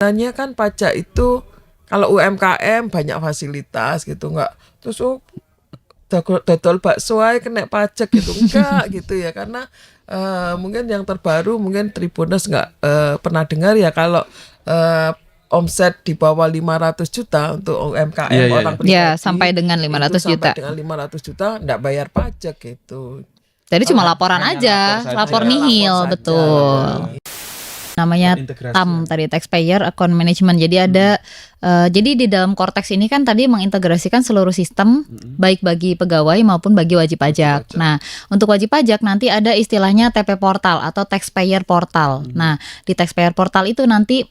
kelihatannya kan pajak itu kalau UMKM banyak fasilitas gitu, nggak terus dodol bakso aja kena pajak gitu, enggak gitu ya, karena mungkin yang terbaru mungkin Tribuners nggak pernah dengar ya, kalau omset di bawah 500 juta untuk UMKM orang pribadi Ya, sampai dengan 500 itu juta. sampai dengan 500 juta enggak bayar pajak gitu. Jadi cuma laporan hanya aja, lapor lapor saja. nihil, Lapor saja, betul. Namanya Terintegrasi TAM tadi, Taxpayer Account Management. Jadi ada jadi di dalam Cortex ini kan tadi mengintegrasikan seluruh sistem baik bagi pegawai maupun bagi wajib pajak. Nah, untuk wajib pajak nanti ada istilahnya TP Portal atau Taxpayer Portal. Nah, di Taxpayer Portal itu nanti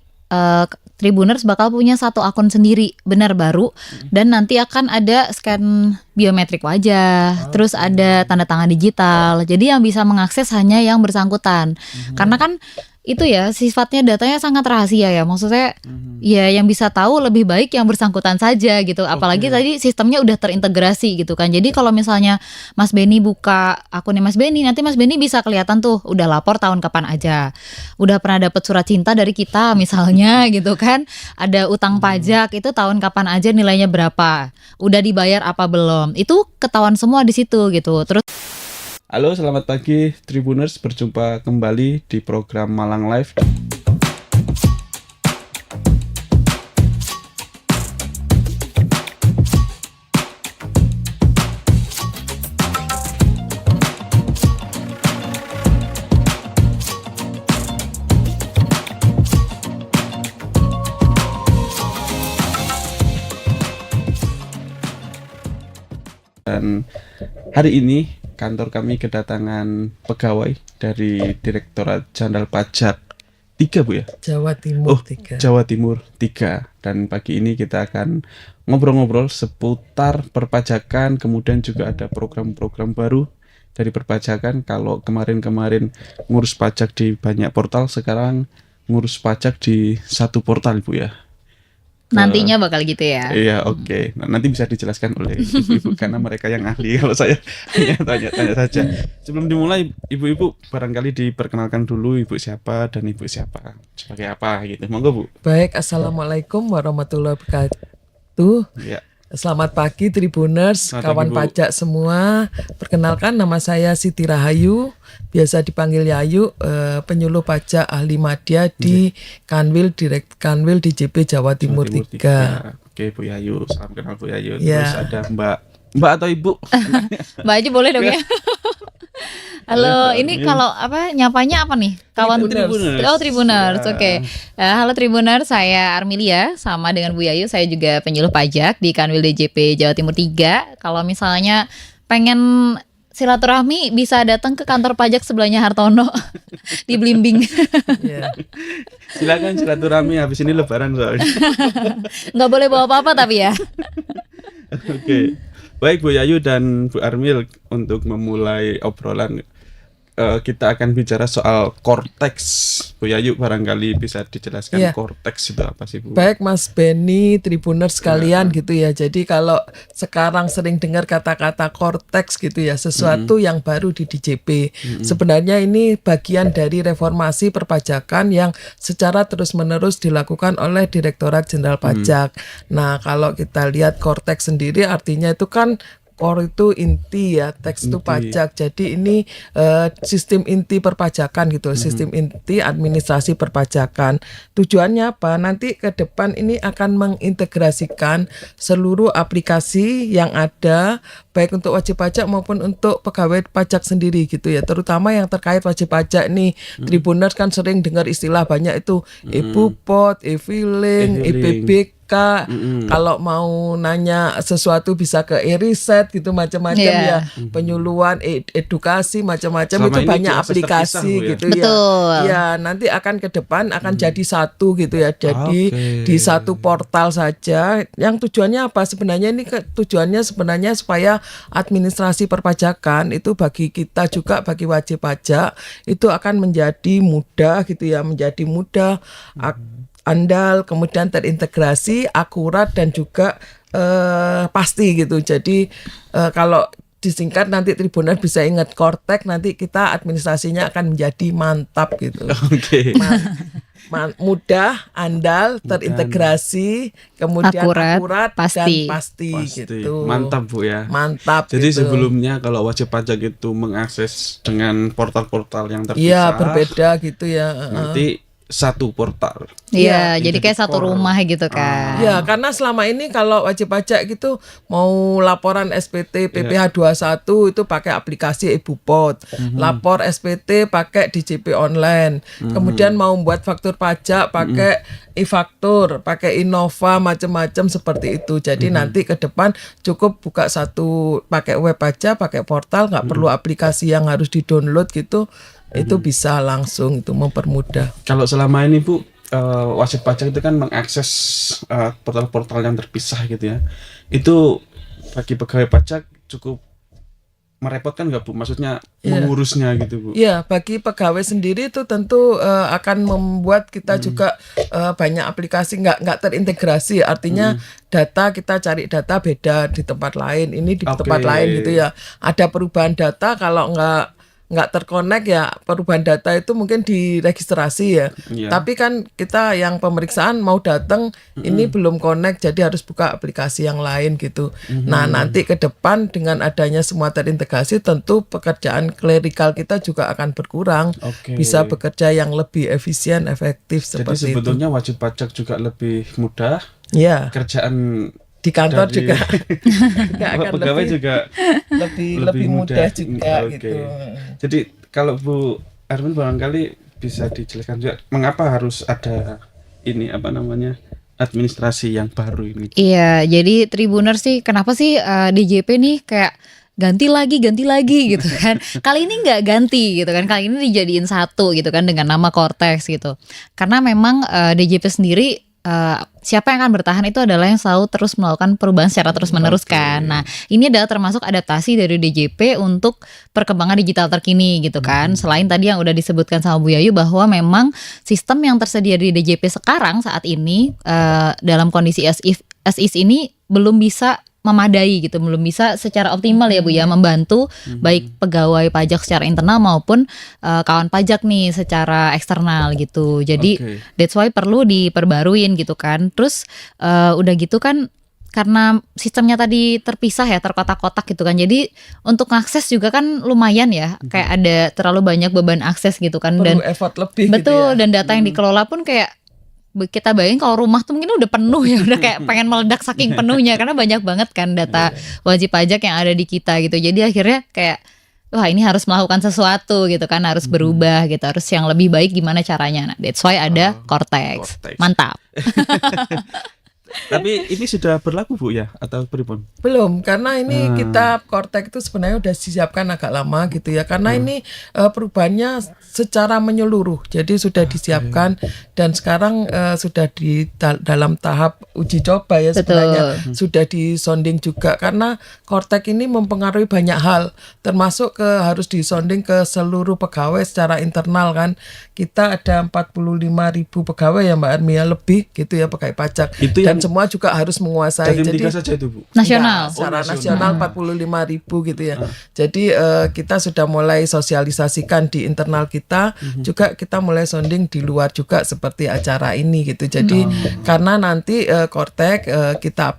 Tribuners bakal punya satu akun sendiri, benar baru, dan nanti akan ada scan biometrik wajah, terus ada tanda tangan digital. Jadi yang bisa mengakses hanya yang bersangkutan. Karena kan itu ya sifatnya datanya sangat rahasia ya, maksudnya ya yang bisa tahu lebih baik yang bersangkutan saja gitu, apalagi tadi sistemnya udah terintegrasi gitu kan. Jadi kalau misalnya Mas Benny buka akunnya Mas Benny, nanti Mas Benny bisa kelihatan tuh udah lapor tahun kapan aja, udah pernah dapat surat cinta dari kita misalnya gitu kan, ada utang pajak itu tahun kapan aja, nilainya berapa, udah dibayar apa belum, itu ketahuan semua di situ gitu. Terus Halo, selamat pagi Tribuners, berjumpa kembali di program Malang Live. Dan hari ini kantor kami kedatangan pegawai dari Direktorat Jenderal Pajak 3, Bu ya? Jawa Timur 3. Jawa Timur 3. Dan pagi ini kita akan ngobrol-ngobrol seputar perpajakan, kemudian juga ada program-program baru dari perpajakan. Kalau kemarin-kemarin ngurus pajak di banyak portal, sekarang ngurus pajak di satu portal, Bu ya? nantinya bakal gitu ya. Iya, oke. Nah, nanti bisa dijelaskan oleh ibu-ibu karena mereka yang ahli. Kalau saya hanya tanya-tanya saja. Sebelum dimulai, ibu-ibu barangkali diperkenalkan dulu ibu siapa dan ibu siapa sebagai apa gitu. Monggo, Bu. Baik, assalamualaikum warahmatullahi wabarakatuh. Ya. Selamat pagi Tribuners, Selamat kawan pagi, Bu. pajak semua. Perkenalkan, nama saya Siti Rahayu, biasa dipanggil Yayu, penyuluh pajak ahli madya di Kanwil, Direkt Kanwil DJP Jawa Timur 3. Oke, Bu Yayu. Salam kenal Bu Yayu. Ya. Terus ada Mbak atau Ibu? Mbak aja boleh dong ya. Halo, ini kalau apa nyapanya apa nih? Kawan Tribuners. Oh, Tribuners. Ya. Oke. Halo Tribuners, saya Armilia, sama dengan Bu Yayu, saya juga penyuluh pajak di Kanwil DJP Jawa Timur 3. Kalau misalnya pengen silaturahmi bisa datang ke kantor pajak sebelahnya Hartono di Blimbing. Ya. Silakan silaturahmi habis ini lebaran soalnya. Nggak boleh bawa apa-apa tapi ya. Oke. Baik Bu Yayu dan Bu Armil, untuk memulai obrolan kita akan bicara soal Cortex. Bu Yayu barangkali bisa dijelaskan Iya. Cortex itu apa sih, Bu? Baik Mas Benny, Tribuners sekalian gitu ya. Jadi kalau sekarang sering dengar kata-kata Cortex gitu ya, sesuatu yang baru di DJP. Sebenarnya ini bagian dari reformasi perpajakan yang secara terus-menerus dilakukan oleh Direktorat Jenderal Pajak. Nah, kalau kita lihat Cortex sendiri artinya itu kan core itu inti ya, teks itu Inti. pajak. Jadi ini sistem inti perpajakan gitu, sistem inti administrasi perpajakan. Tujuannya apa? Nanti ke depan ini akan mengintegrasikan seluruh aplikasi yang ada, baik untuk wajib pajak maupun untuk pegawai pajak sendiri gitu ya. Terutama yang terkait wajib pajak nih, Tribuners kan sering dengar istilah banyak itu e-Bupot, e-Filing, e-BPK. Kalau mau nanya sesuatu bisa ke e-Riset gitu, macam-macam Iya. ya, penyuluhan, edukasi macam-macam. Selama itu ini banyak diakses aplikasi terpisah, Bu, ya? gitu Betul. ya. Ya, nanti akan ke depan akan jadi satu gitu ya. Jadi Oke. di satu portal saja. Yang tujuannya apa sebenarnya, ini tujuannya sebenarnya supaya administrasi perpajakan itu bagi kita juga, bagi wajib pajak itu akan menjadi mudah gitu ya, menjadi mudah, andal, kemudian terintegrasi, akurat dan juga pasti gitu. Jadi kalau disingkat nanti Tribuners bisa ingat Cortex, nanti kita administrasinya akan menjadi mantap gitu. Oke. mudah, andal, terintegrasi, kemudian Akurat, akurat pasti. dan pasti gitu. Mantap Bu ya. Mantap Jadi gitu. sebelumnya kalau wajib pajak itu mengakses dengan portal-portal yang Iya, terpisah, berbeda gitu ya. nanti satu portal. Iya, Iya, jadi kayak satu core. rumah gitu kan. Ya, karena selama ini kalau wajib pajak gitu mau laporan SPT PPh 21 itu pakai aplikasi e-Bupot. Lapor SPT pakai DJP online. Kemudian mau buat faktur pajak pakai e-faktur, pakai Innova macam-macam seperti itu. Jadi nanti ke depan cukup buka satu pakai web aja, pakai portal, nggak perlu aplikasi yang harus di-download gitu. Itu bisa langsung itu mempermudah. Kalau selama ini Bu, wajib pajak itu kan mengakses portal-portal yang terpisah gitu ya. Itu bagi pegawai pajak cukup merepotkan nggak Bu? Maksudnya mengurusnya gitu Bu? Ya, bagi pegawai sendiri itu tentu akan membuat kita juga banyak aplikasi nggak terintegrasi. Artinya data kita cari data beda di tempat lain, ini di tempat lain gitu ya. Ada perubahan data kalau nggak terkonek ya perubahan data itu mungkin diregistrasi ya. Iya. Tapi kan kita yang pemeriksaan mau datang ini belum connect jadi harus buka aplikasi yang lain gitu. Nah, nanti ke depan dengan adanya semua terintegrasi tentu pekerjaan clerical kita juga akan berkurang. Oke. Bisa bekerja yang lebih efisien, efektif Jadi seperti itu. sebetulnya wajib pajak juga lebih mudah. Ya, Kerjaan di kantor dari juga akan pegawai lebih juga lebih mudah juga Oke. gitu. Jadi kalau Bu Erwin barangkali bisa dijelaskan juga mengapa harus ada ini apa namanya administrasi yang baru ini. Iya, jadi Tribuners sih kenapa sih DJP nih kayak ganti lagi gitu kan. Kali ini nggak ganti gitu kan. Kali ini dijadiin satu gitu kan dengan nama Cortex gitu. Karena memang DJP sendiri siapa yang akan bertahan itu adalah yang selalu terus melakukan perubahan secara terus-menerus kan. Nah, ini adalah termasuk adaptasi dari DJP untuk perkembangan digital terkini gitu kan. Selain tadi yang udah disebutkan sama Bu Yayu bahwa memang sistem yang tersedia di DJP sekarang saat ini dalam kondisi as is ini belum bisa memadai gitu, belum bisa secara optimal ya Bu ya membantu baik pegawai pajak secara internal maupun kawan pajak nih secara eksternal gitu. Jadi that's why perlu diperbaruin gitu kan. Terus udah gitu kan karena sistemnya tadi terpisah ya, terkotak-kotak gitu kan. Jadi untuk akses juga kan lumayan ya, kayak ada terlalu banyak beban akses gitu kan. Perlu Dan effort lebih betul gitu ya. dan data yang dikelola pun kayak kita bayangin kalau rumah tuh mungkin udah penuh ya, udah kayak pengen meledak saking penuhnya karena banyak banget kan data wajib pajak yang ada di kita gitu. Jadi akhirnya kayak wah ini harus melakukan sesuatu gitu kan, harus berubah gitu, harus yang lebih baik gimana caranya. Nah, that's why ada Cortex. Mantap. Tapi ini sudah berlaku Bu ya atau pripun? Belum, karena ini kita Cortex itu sebenarnya udah disiapkan agak lama gitu ya. Karena ini perubahannya secara menyeluruh. Jadi sudah disiapkan dan sekarang sudah di dalam tahap uji coba ya sebenarnya. Sudah disonding juga karena Cortex ini mempengaruhi banyak hal, termasuk harus disonding ke seluruh pegawai secara internal kan. Kita ada 45.000 pegawai ya Mbak Armia lebih gitu ya pegawai pajak. Itu Dan yang semua juga harus menguasai. Jatim Jadi 3 saja itu Bu. Nasional. secara nasional 45.000 gitu ya. Jadi kita sudah mulai sosialisasikan di internal kita, juga kita mulai sounding di luar juga seperti acara ini gitu. Jadi karena nanti Cortex kita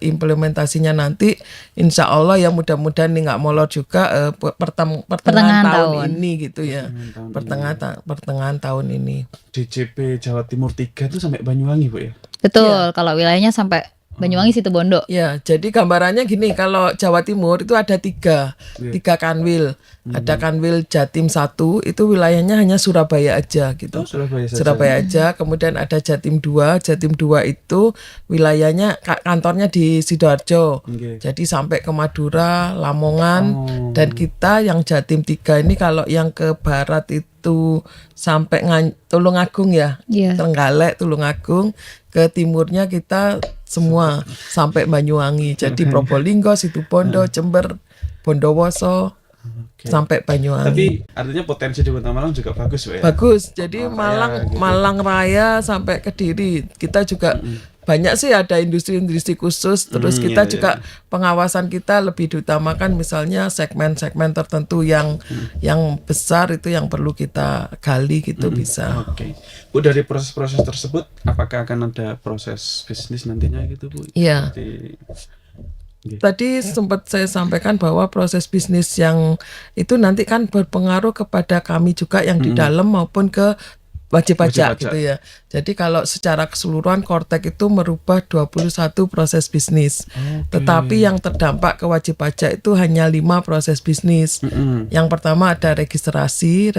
implementasinya nanti insya Allah ya mudah-mudahan nih nggak molor juga pertengahan tahun ini gitu ya. Pertengahan tahun ini. DJP Jawa Timur 3 itu sampai Banyuwangi Bu ya. Betul, kalau wilayahnya sampai Banyuwangi situ Bondo. Ya, jadi gambarannya gini, kalau Jawa Timur itu ada tiga kanwil. Ada kanwil Jatim 1, itu wilayahnya hanya Surabaya aja gitu. Surabaya saja. Surabaya aja, kemudian ada Jatim 2. Jatim 2 itu wilayahnya kantornya di Sidoarjo. Jadi sampai ke Madura, Lamongan, dan kita yang Jatim 3 ini kalau yang ke barat itu sampai Tulungagung ya. Trenggalek, Tulungagung. Ke timurnya kita semua sampai Banyuwangi. Jadi Probolinggo, Situbondo, Jember, Bondowoso, sampai Banyuwangi. Tapi artinya potensi di Kota Malang juga bagus Bu ya. Bagus. Jadi Malang Raya sampai Kediri. Kita juga banyak sih ada industri-industri khusus. Terus kita iya, juga pengawasan kita lebih diutamakan misalnya segmen-segmen tertentu yang besar itu yang perlu kita gali gitu bisa. Oke. Bu, dari proses-proses tersebut apakah akan ada proses bisnis nantinya gitu, Bu? Iya. Seperti Tadi sempat saya sampaikan bahwa proses bisnis yang itu nanti kan berpengaruh kepada kami juga yang di dalam maupun ke wajib pajak gitu ya. Jadi kalau secara keseluruhan Kortek itu merubah 21 proses bisnis. Tetapi yang terdampak ke wajib pajak itu hanya 5 proses bisnis. Yang pertama ada registrasi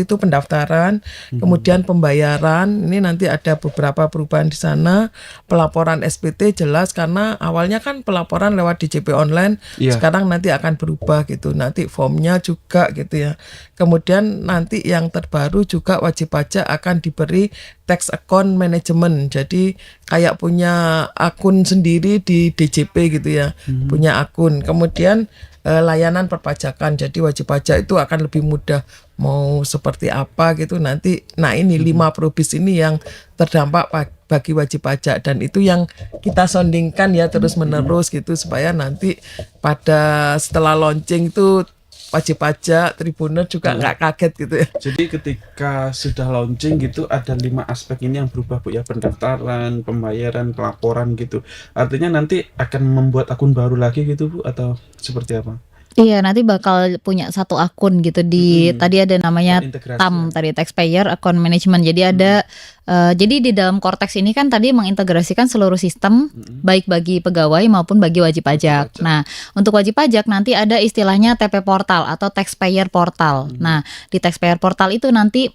itu pendaftaran, kemudian pembayaran, ini nanti ada beberapa perubahan di sana. Pelaporan SPT jelas karena awalnya kan pelaporan lewat DJP online, Iya. sekarang nanti akan berubah gitu. Nanti formnya juga gitu ya. Kemudian nanti yang terbaru juga wajib pajak akan diberi tax account management. Jadi kayak punya akun sendiri di DJP gitu ya. Punya akun. Kemudian layanan perpajakan. Jadi wajib pajak itu akan lebih mudah mau seperti apa gitu nanti. Nah, ini 5 probis ini yang terdampak bagi wajib pajak dan itu yang kita soundingkan ya terus menerus gitu supaya nanti pada setelah launching itu wajib pajak, tribuner juga nggak kaget gitu ya. Jadi ketika sudah launching gitu ada 5 aspek ini yang berubah, Bu, ya, pendaftaran, pembayaran, pelaporan gitu. Artinya nanti akan membuat akun baru lagi gitu, Bu, atau seperti apa? Iya, nanti bakal punya satu akun gitu di tadi ada namanya Terintegrasi, TAM tadi, Taxpayer Account Management. Jadi ada jadi di dalam Kortex ini kan tadi mengintegrasikan seluruh sistem baik bagi pegawai maupun bagi wajib pajak. Nah, untuk wajib pajak nanti ada istilahnya TP Portal atau Taxpayer Portal. Nah, di Taxpayer Portal itu nanti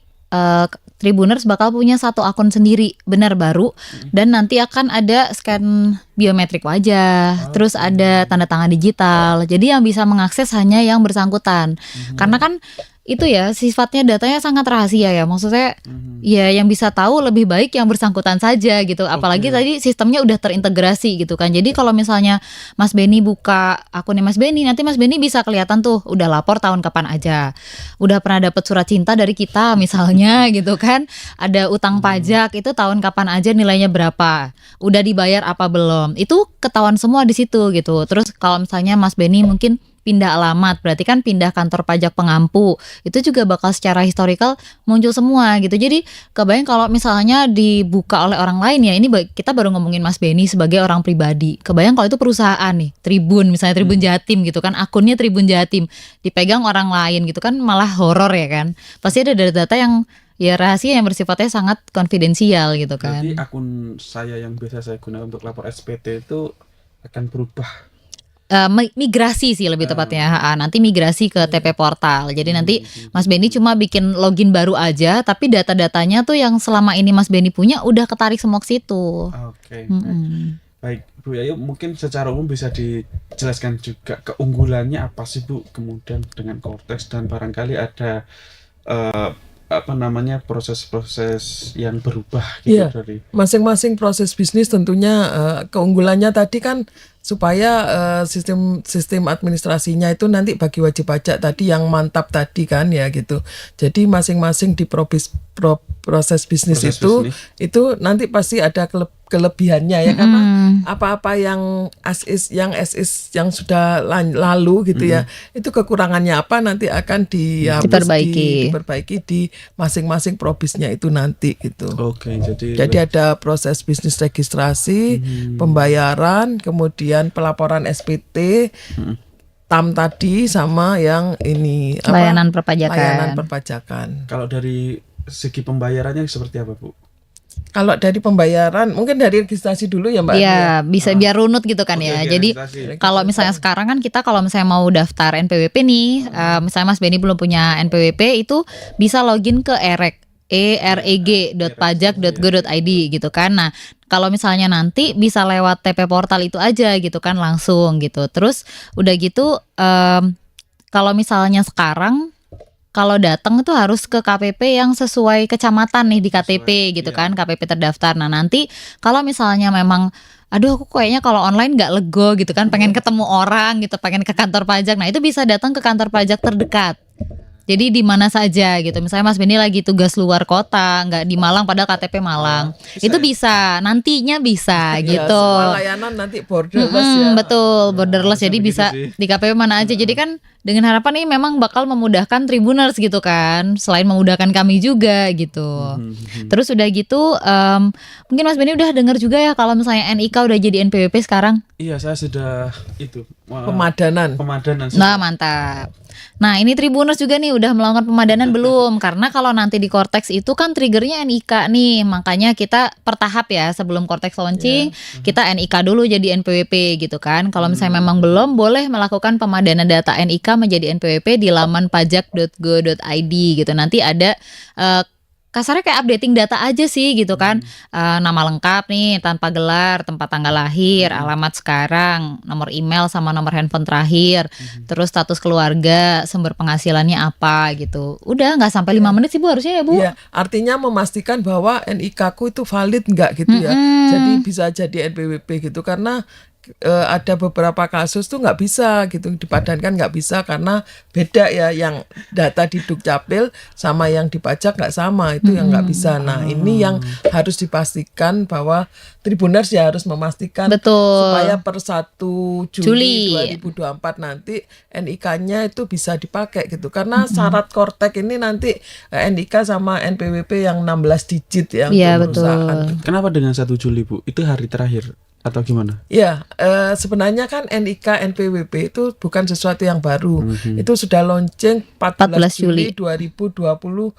Tribuners bakal punya satu akun sendiri benar baru dan nanti akan ada scan biometrik wajah, terus ada tanda tangan digital. Jadi yang bisa mengakses hanya yang bersangkutan. Karena kan itu ya sifatnya datanya sangat rahasia ya. Maksudnya ya yang bisa tahu lebih baik yang bersangkutan saja gitu. Apalagi tadi sistemnya udah terintegrasi gitu kan. Jadi kalau misalnya Mas Beni buka akunnya Mas Beni, nanti Mas Beni bisa kelihatan tuh udah lapor tahun kapan aja. Udah pernah dapat surat cinta dari kita misalnya gitu kan. Ada utang pajak itu tahun kapan aja nilainya berapa. Udah dibayar apa belum. Itu ketahuan semua di situ gitu. Terus kalau misalnya Mas Beni mungkin pindah alamat, berarti kan pindah kantor pajak pengampu, itu juga bakal secara historical muncul semua gitu. Jadi kebayang kalau misalnya dibuka oleh orang lain ya, ini kita baru ngomongin Mas Beni sebagai orang pribadi. Kebayang kalau itu perusahaan nih, Tribun misalnya Tribun Jatim gitu kan, akunnya Tribun Jatim dipegang orang lain gitu kan, malah horor ya kan. Pasti ada data-data yang ya rahasia yang bersifatnya sangat konfidensial gitu kan. Berarti akun saya yang biasa saya gunakan untuk lapor SPT itu akan berubah. Migrasi sih lebih tepatnya. Nanti migrasi ke TP Portal. Jadi nanti Mas Beni cuma bikin login baru aja, tapi data-datanya tuh yang selama ini Mas Beni punya udah ketarik semua ke situ. Oke. Baik, Bu Yayu, mungkin secara umum bisa dijelaskan juga keunggulannya apa sih, Bu, kemudian dengan Kortex dan barangkali ada proses-proses yang berubah gitu dari masing-masing proses bisnis tentunya keunggulannya tadi kan supaya sistem administrasinya itu nanti bagi wajib pajak tadi yang mantap tadi kan ya gitu. Jadi masing-masing di proses bisnis itu nanti pasti ada kelebihannya ya karena apa-apa yang yang sudah lalu gitu ya itu kekurangannya apa nanti akan diperbaiki di masing-masing probisnya itu nanti gitu. Oke, jadi ada proses bisnis registrasi, pembayaran, kemudian pelaporan SPT, TAM tadi sama yang ini layanan perpajakan. Layanan perpajakan. Kalau dari segi pembayarannya seperti apa, Bu? Kalau dari pembayaran mungkin dari registrasi dulu ya Mbak. Iya, bisa biar runut gitu kan ya. Jadi registrasi. kalau misalnya sekarang kan kita kalau misalnya mau daftar NPWP nih, misalnya Mas Beni belum punya NPWP itu bisa login ke ereg.pajak.go.id gitu kan. Nah, kalau misalnya nanti bisa lewat TP Portal itu aja gitu kan langsung gitu. Terus udah gitu kalau misalnya sekarang kalau datang itu harus ke KPP yang sesuai kecamatan nih di KTP gitu kan, KPP terdaftar. Nah nanti kalau misalnya memang aduh aku kayaknya kalau online nggak lego gitu kan, pengen ketemu orang gitu, pengen ke kantor pajak. Nah itu bisa datang ke kantor pajak terdekat. Jadi di mana saja gitu. Misalnya Mas Beni lagi tugas luar kota, nggak di Malang padahal KTP Malang. Itu bisa, nantinya bisa Ya, gitu. semua layanan nanti borderless ya. Betul, borderless. Jadi begitu bisa sih. di KPP mana aja. Jadi kan dengan harapan ini memang bakal memudahkan Tribuners gitu kan. Selain memudahkan kami juga gitu. Terus udah gitu, mungkin Mas Beni udah dengar juga ya kalau misalnya NIK udah jadi NPWP sekarang. Iya, saya sudah itu Pemadanan. pemadanan. Nah, mantap. Nah, ini Tribuners juga nih udah melakukan pemadanan belum? Karena kalau nanti di Cortex itu kan triggernya NIK nih. Makanya kita per tahap ya, sebelum Cortex launching, kita NIK dulu jadi NPWP gitu kan. Kalau misalnya memang belum, boleh melakukan pemadanan data NIK menjadi NPWP di laman pajak.go.id gitu. Nanti ada kasarnya kayak updating data aja sih gitu kan. Nama lengkap nih tanpa gelar, tempat tanggal lahir, alamat sekarang, nomor email sama nomor handphone terakhir, terus status keluarga, sumber penghasilannya apa gitu. Udah nggak sampai 5 menit sih Bu harusnya ya Bu. Iya, artinya memastikan bahwa NIK-ku itu valid nggak gitu ya. Jadi bisa jadi NPWP gitu karena ada beberapa kasus tuh nggak bisa gitu dipadankan, nggak bisa karena beda ya, yang data di Dukcapil sama yang di pajak nggak sama, itu yang nggak bisa. Nah ini yang harus dipastikan bahwa Tribuners ya harus memastikan Betul. supaya per 1 Juli Juli. 2024 nanti NIK-nya itu bisa dipakai gitu. Karena syarat Kortek ini nanti NIK sama NPWP yang 16 digit ya Iya, untuk perusahaan. betul. Kenapa dengan 1 Juli, Bu? Itu hari terakhir atau gimana? Ya, sebenarnya kan NIK NPWP itu bukan sesuatu yang baru. Itu sudah launching 14 Juli 2022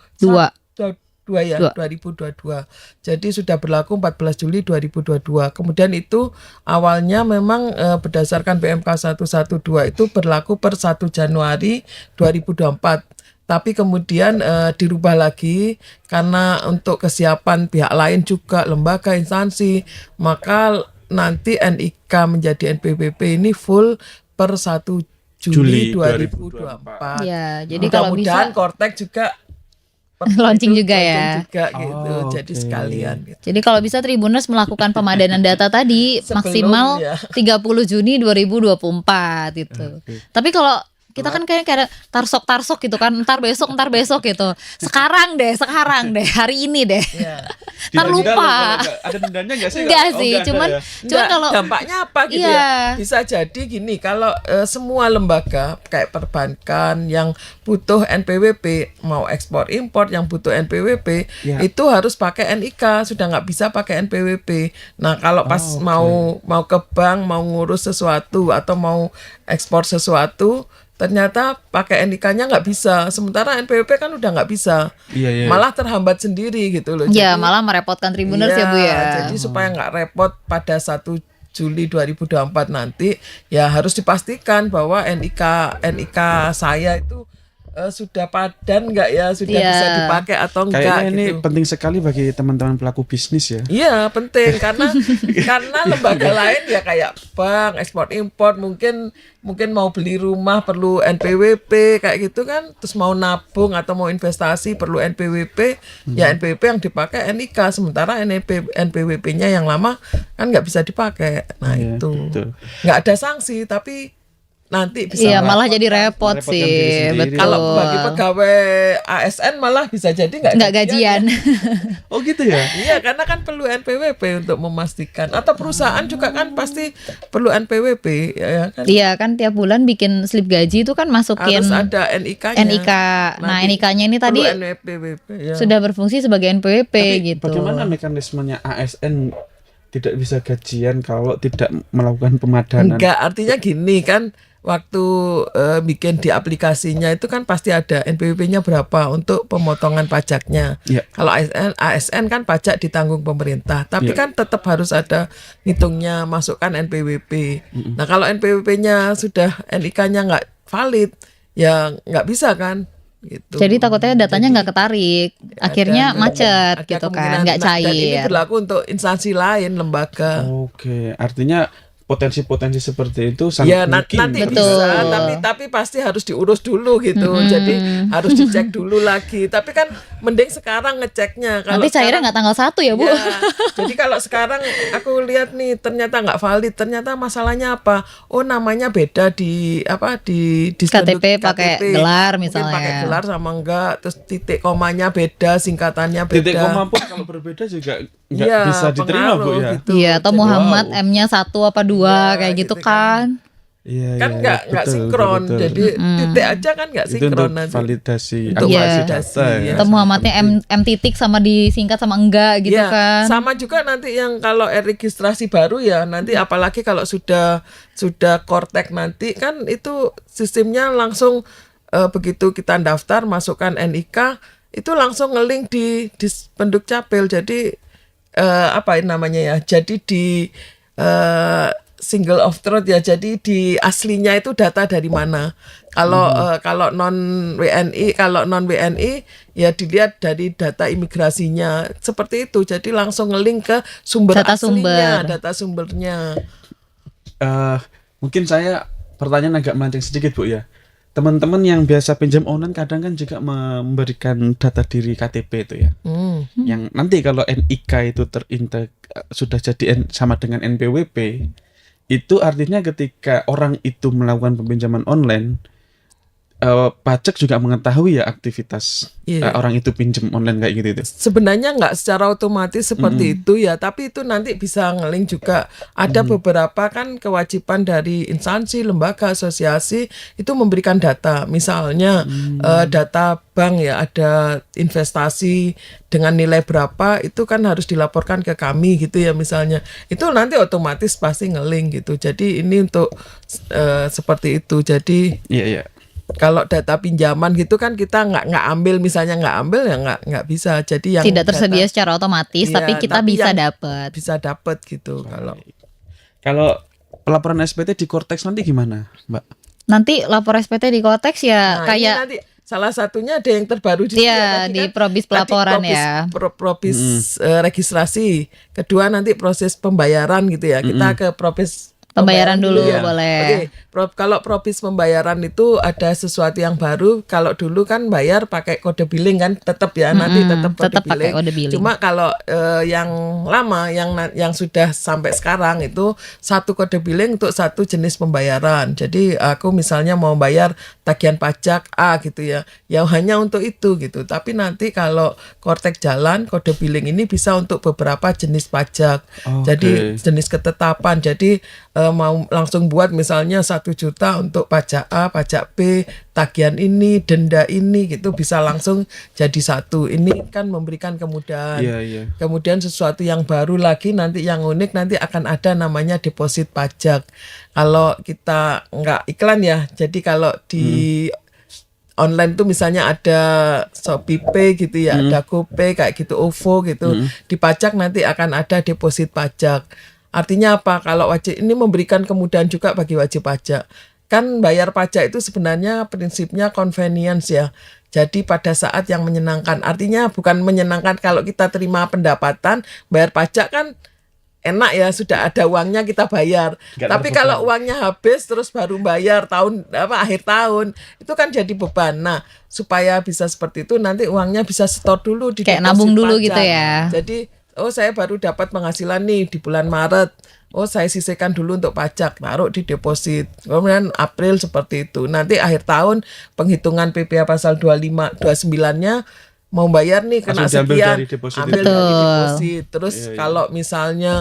ya, Dua. 2022. Jadi sudah berlaku 14 Juli 2022. Kemudian itu awalnya memang berdasarkan PMK 112 itu berlaku per 1 Januari 2024. Tapi kemudian dirubah lagi karena untuk kesiapan pihak lain juga, lembaga, instansi, maka nanti NIK menjadi NPWP ini full per 1 Juli 2024. Ya, jadi kalau Mudah-mudahan bisa Kortek juga launching itu juga ya. launching juga gitu. Oh, Jadi oke. sekalian gitu. Jadi kalau bisa Tribuners melakukan pemadanan data tadi Sebelum, maksimal ya. 30 Juni 2024 gitu. Tapi kalau kita kan kayak tarsok gitu kan, entar besok gitu. Sekarang deh, hari ini deh. Ya. Ntar lupa. Ada dendanya nggak sih? Enggak Oh, sih, nggak ada cuman ya? cuman Nggak, kalau dampaknya apa gitu Iya. ya? Bisa jadi gini, kalau semua lembaga kayak perbankan yang butuh NPWP, mau ekspor impor yang butuh NPWP, Ya. itu harus pakai NIK, sudah nggak bisa pakai NPWP. Nah, kalau pas oke. mau ke bank, mau ngurus sesuatu atau mau ekspor sesuatu, ternyata pakai NIK-nya nggak bisa. Sementara NPWP kan udah nggak bisa. Iya. Malah terhambat sendiri gitu loh. ya Jadi- malah merepotkan Tribuners ya Bu ya. Jadi supaya nggak repot pada 1 Juli 2024 nanti, ya harus dipastikan bahwa NIK saya itu sudah padan nggak ya, sudah Iya. bisa dipakai atau enggak Kayaknya ini gitu. penting sekali bagi teman-teman pelaku bisnis ya. Iya penting karena lembaga lain ya kayak bank, ekspor impor mungkin mau beli rumah perlu NPWP kayak gitu kan, terus mau nabung atau mau investasi perlu NPWP, ya NPWP yang dipakai NIK, sementara NPWP-nya yang lama kan nggak bisa dipakai. Nah Iya, itu betul. nggak ada sanksi tapi nanti bisa Iya, malah merepotkan. jadi repot Merepotkan sih. diri sendiri. Betul. Kalau bagi pegawai ASN malah bisa jadi nggak gajian. Oh gitu ya? Iya, karena kan perlu NPWP untuk memastikan. Atau perusahaan juga kan pasti perlu NPWP, ya kan? Iya kan tiap bulan bikin slip gaji itu kan masukin Harus ada NIK-nya. NIK. Nah, Nanti NIK-nya ini perlu tadi NPWP, ya. sudah berfungsi sebagai NPWP Tapi gitu. bagaimana mekanismenya ASN tidak bisa gajian kalau tidak melakukan pemadanan? Enggak, artinya gini kan, waktu bikin di aplikasinya itu kan pasti ada NPWP-nya berapa untuk pemotongan pajaknya. Iya. Kalau ASN kan pajak ditanggung pemerintah, tapi Iya. kan tetap harus ada ngitungnya, masukkan NPWP. Nah kalau NPWP-nya sudah NIK-nya nggak valid, ya nggak bisa kan. Gitu. Jadi takutnya datanya nggak ketarik, akhirnya Ada- macet ada gitu kemungkinan. kan, nggak Nah, dan ini cair. berlaku untuk instansi lain, lembaga. Oke, artinya potensi-potensi seperti itu Ya sangat mungkin nanti terjadi. bisa, tapi pasti harus diurus dulu gitu. Jadi harus dicek dulu lagi. Tapi kan mending sekarang ngeceknya. Kalau Nanti cairnya sekarang- nggak tanggal 1 ya, Bu? Ya, jadi kalau sekarang aku lihat nih ternyata nggak valid, ternyata masalahnya apa? Oh namanya beda di spenduk KTP pakai gelar Mungkin misalnya. pakai gelar sama enggak, terus titik komanya beda, singkatannya beda. Titik koma pun kalau berbeda juga nggak Iya, bisa diterima Bu pengaruh ya. gitu. Iya, atau Jadi- Muhammad Wow. M-nya 1 apa 2 Iya, kayak gitu gitu kan. Iya, Kan iya, nggak betul, sinkron, betul. jadi titik aja kan nggak itu sinkron untuk nanti. validasi Untuk Iya. akurasi validasi, data ya. ya. Atau Muhammadnya M titik sama disingkat sama enggak gitu Iya, kan. sama juga nanti yang kalau registrasi baru ya nanti apalagi kalau sudah Kortek nanti kan itu sistemnya langsung begitu kita daftar masukkan NIK itu langsung ngelink di Penduk Capil. Jadi apa namanya ya? Jadi di single of truth ya. Jadi di aslinya itu data dari mana? Kalau non WNI ya dilihat dari data imigrasinya seperti itu. Jadi langsung ngelink ke sumber Data aslinya, sumber. data sumbernya. Mungkin saya pertanyaan agak melenceng sedikit Bu ya. Teman-teman yang biasa pinjam online kadang kan juga memberikan data diri KTP itu ya. Yang nanti kalau NIK itu sudah jadi sama dengan NPWP, itu artinya ketika orang itu melakukan peminjaman online, pajak juga mengetahui ya aktivitas Iya. orang itu pinjam online kayak gitu itu. Sebenarnya nggak secara otomatis seperti itu ya, tapi itu nanti bisa ngelink juga. Ada beberapa kan kewajiban dari instansi, lembaga, asosiasi itu memberikan data. Misalnya data bank ya, ada investasi dengan nilai berapa itu kan harus dilaporkan ke kami gitu ya misalnya. Itu nanti otomatis pasti ngelink gitu. Jadi ini untuk seperti itu. Jadi Iya, iya. kalau data pinjaman gitu kan kita nggak ambil, misalnya nggak ambil ya nggak bisa. Jadi yang Tidak tersedia data secara otomatis, Iya, tapi kita tapi bisa yang dapat. bisa dapat gitu. Kalau pelaporan SPT di Kortex nanti gimana, Mbak? Nanti lapor SPT di Kotex ya Nah, ini kayak nanti salah satunya ada yang terbaru di sini Iya, ya, tadi di kan. probis Tadi pelaporan probis- ya. probis registrasi. Kedua nanti proses pembayaran gitu ya. Kita ke probis Pembayaran dulu ya. boleh. Oke, kalau probis pembayaran itu ada sesuatu yang baru. Kalau dulu kan bayar pakai kode billing kan, tetap ya nanti tetap kode tetap pakai billing. kode billing. Cuma kalau yang lama yang sudah sampai sekarang itu satu kode billing untuk satu jenis pembayaran. Jadi aku misalnya mau bayar tagihan pajak A gitu ya, ya hanya untuk itu gitu. Tapi nanti kalau Kortek jalan, kode billing ini bisa untuk beberapa jenis pajak. Oke. Jadi jenis ketetapan. Jadi mau langsung buat misalnya 1 juta untuk pajak A, pajak B, tagihan ini, denda ini gitu bisa langsung jadi satu. Ini kan memberikan kemudahan. Iya, iya. Kemudian sesuatu yang baru lagi nanti yang unik nanti akan ada namanya deposit pajak. Kalau kita nggak iklan ya, jadi kalau di online tuh misalnya ada Shopee Pay gitu ya, ada GoPay kayak gitu, OVO gitu, di pajak nanti akan ada deposit pajak. Artinya apa? Kalau wajib ini memberikan kemudahan juga bagi wajib pajak. Kan bayar pajak itu sebenarnya prinsipnya convenience ya. Jadi pada saat yang menyenangkan. Artinya bukan menyenangkan kalau kita terima pendapatan, bayar pajak kan enak ya, sudah ada uangnya kita bayar. Nggak Tapi terbeban. kalau uangnya habis terus baru bayar akhir tahun, itu kan jadi beban. Nah, supaya bisa seperti itu nanti uangnya bisa store dulu di Kayak deposit nabung dulu pajak. gitu ya. Jadi saya baru dapat penghasilan nih di bulan Maret. Saya sisihkan dulu untuk pajak, taruh di deposit. Kemudian April seperti itu. Nanti akhir tahun penghitungan PPh pasal 25 29-nya mau bayar nih kena Langsung diambil sekian, dari deposit ambil itu. dari Betul. deposit. Terus kalau misalnya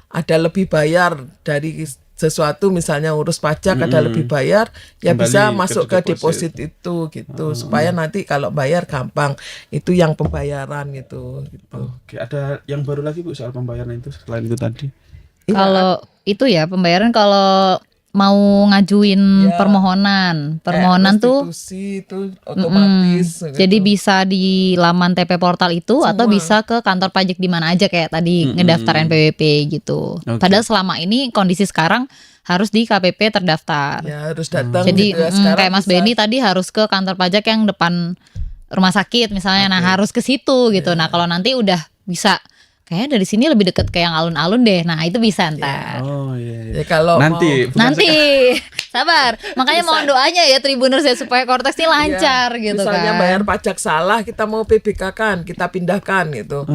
ada lebih bayar dari sesuatu, misalnya urus pajak ada lebih bayar, ya Kembali bisa ke masuk ke deposit. deposit itu gitu, supaya nanti kalau bayar gampang. Itu yang pembayaran gitu. Oke, ada yang baru lagi Bu soal pembayaran itu selain itu tadi? Iya. Kalau itu ya pembayaran kalau mau ngajuin Ya. permohonan Kayak tuh restitusi itu otomatis gitu. jadi bisa di laman TP Portal itu atau bisa ke kantor pajak di mana aja kayak tadi ngedaftar NPWP gitu. Oke. Padahal selama ini kondisi sekarang harus di KPP terdaftar. ya harus datang Jadi gitu ya. Sekarang kayak Mas bisa. Benny tadi harus ke kantor pajak yang depan rumah sakit misalnya. Nah, harus ke situ gitu. Nah, kalau nanti udah bisa kayaknya dari sini lebih deket ke yang alun-alun deh. Nah itu bisa ntar. Oh iya. Ya kalau Nanti, bukan Nanti sabar. Makanya mohon doanya ya Tribuners ya supaya Kortex ini lancar Iya, gitu misalnya kan. bayar pajak salah, kita mau PBK kan, kita pindahkan gitu.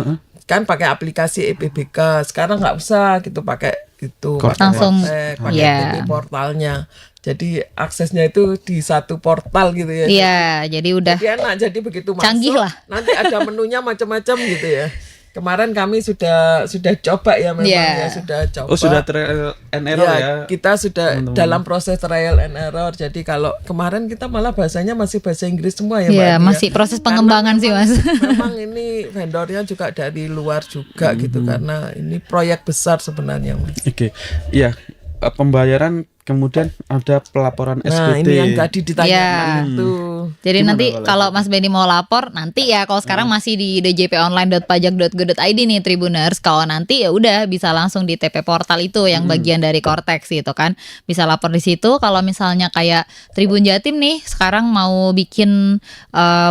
Kan pakai aplikasi ePBK. Sekarang nggak usah gitu pakai itu Kortex. pakai Langsung, Kortex, pakai iya. TP portalnya. Jadi aksesnya itu di satu portal gitu ya. Iya, jadi udah Jadi enak, jadi begitu masuk Canggih lah. nanti ada menunya macam-macam gitu ya. Kemarin kami sudah coba ya memang Iya. ya sudah coba. Oh sudah trial and error ya. Kita sudah teman-teman. dalam proses trial and error. Jadi kalau kemarin kita malah bahasanya masih bahasa Inggris semua ya, Mbak Iya, Andi ya. masih proses Karena pengembangan sih, Mas. Memang ini vendornya juga dari luar juga gitu karena ini proyek besar sebenarnya, Mas. Oke. Iya, pembayaran kemudian ada pelaporan Nah, SPT. ini yang tadi ditanyakan Iya. itu. Jadi Gimana nanti kalau kalau Mas Benny mau lapor nanti ya kalau sekarang masih di djponline.pajak.go.id nih Tribuners. Kalau nanti ya udah bisa langsung di TP portal itu yang bagian dari Kortex gitu kan. Bisa lapor di situ. Kalau misalnya kayak Tribun Jatim nih sekarang mau bikin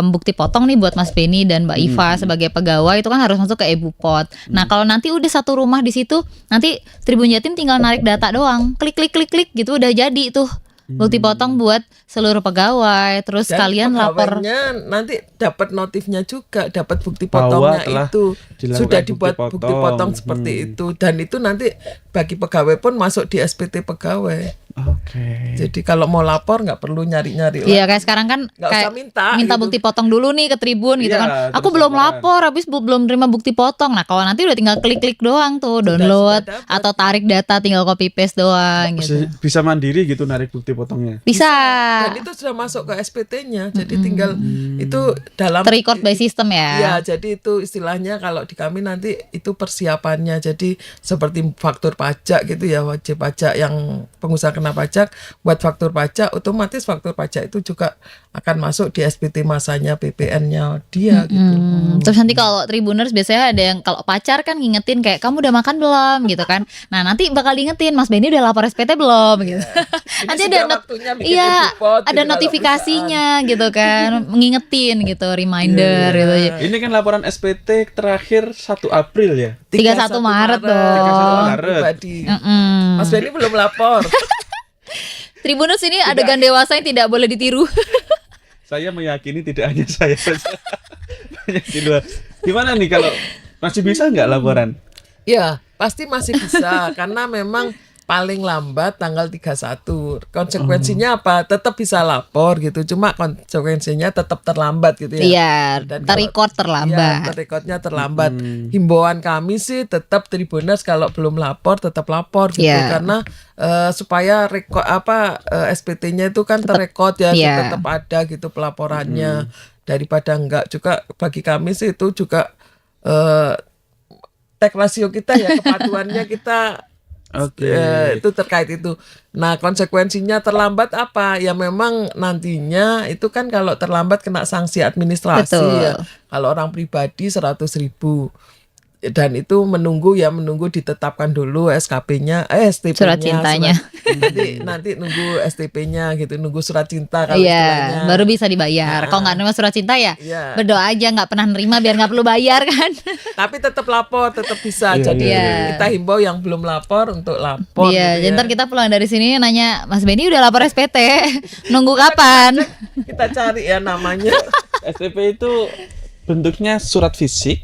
bukti potong nih buat Mas Benny dan Mbak Iva sebagai pegawai itu kan harus masuk ke EBUPOT. Nah, kalau nanti udah satu rumah di situ, nanti Tribun Jatim tinggal narik data doang. Klik klik klik klik gitu udah jadi tuh. Bukti potong buat seluruh pegawai. Terus Dan kalian lapor. pegawainya nanti dapat notifnya juga, dapat bukti Bahwa potongnya telah itu dilakukan sudah bukti dibuat potong. bukti potong seperti itu dan itu nanti bagi pegawai pun masuk di SPT pegawai. Oke. Jadi kalau mau lapor nggak perlu nyari-nyari Iya lagi. kayak sekarang kan Nggak kayak usah minta gitu. bukti potong dulu nih ke Tribun gitu Iya, kan. Aku terus belum laporan. lapor, habis belum terima bukti potong. Nah kalau nanti udah tinggal klik-klik doang tuh download sudah dapat. atau tarik data tinggal copy paste doang gitu. Bisa mandiri gitu narik bukti potongnya. Bisa Dan itu sudah masuk ke SPT-nya. Jadi tinggal itu dalam terrecord by system Iya, ya. jadi itu istilahnya kalau di kami nanti itu persiapannya. Jadi seperti faktur pajak gitu ya, wajib pajak yang pengusaha kena pajak, buat faktur pajak, otomatis faktur pajak itu juga akan masuk di SPT masanya PPN-nya dia gitu. Terus nanti kalau Tribuners biasanya ada yang kalau pacar kan ngingetin kayak kamu udah makan belum gitu kan. Nah nanti bakal diingetin Mas Benny udah lapor SPT belum gitu. Nanti sudah ada waktunya bikin iya EBUPOT gitu ada kalau notifikasinya gitu kan, mengingetin gitu, reminder gitu. Ini kan laporan SPT terakhir 1 April ya. 31 Maret dong. 31 Maret. Pribadi. Mm-mm. Mas Benny belum lapor. Tribuners ini adegan dewasa yang tidak boleh ditiru. Saya meyakini tidak hanya saya saja. Banyak di luar. Gimana nih kalau masih bisa nggak laporan? Ya, pasti masih bisa karena memang paling lambat tanggal 31. Konsekuensinya apa? Tetap bisa lapor gitu. Cuma konsekuensinya tetap terlambat gitu ya. Iya, Dan terrecord terlambat. Iya, terrekodnya terlambat. Himbauan kami sih tetap Tribuners kalau belum lapor tetap lapor gitu Iya. karena supaya SPT-nya itu kan terrekod ya, Iya. tetap ada gitu pelaporannya daripada enggak. Juga bagi kami sih itu juga tag rasio kita ya, kepatuhannya kita Oke. itu terkait itu. Nah konsekuensinya terlambat apa? Ya memang nantinya itu kan kalau terlambat kena sanksi administrasi Betul. ya. Kalau orang pribadi 100.000 dan itu menunggu ditetapkan dulu SKP-nya, STP-nya, Surat cintanya. nanti nunggu STP-nya gitu, nunggu surat cinta kalau Iya, istilahnya. baru bisa dibayar. Kalau nggak nerima surat cinta ya Iya. berdoa aja nggak pernah nerima biar nggak perlu bayar kan. Tapi tetap lapor, tetap bisa. Iya, Jadi iya. kita himbau yang belum lapor untuk lapor. Iya, gitu jadi ya. ntar kita pulang dari sini nanya Mas Benny udah lapor SPT, nunggu kapan? Kita cari ya namanya. STP itu bentuknya surat fisik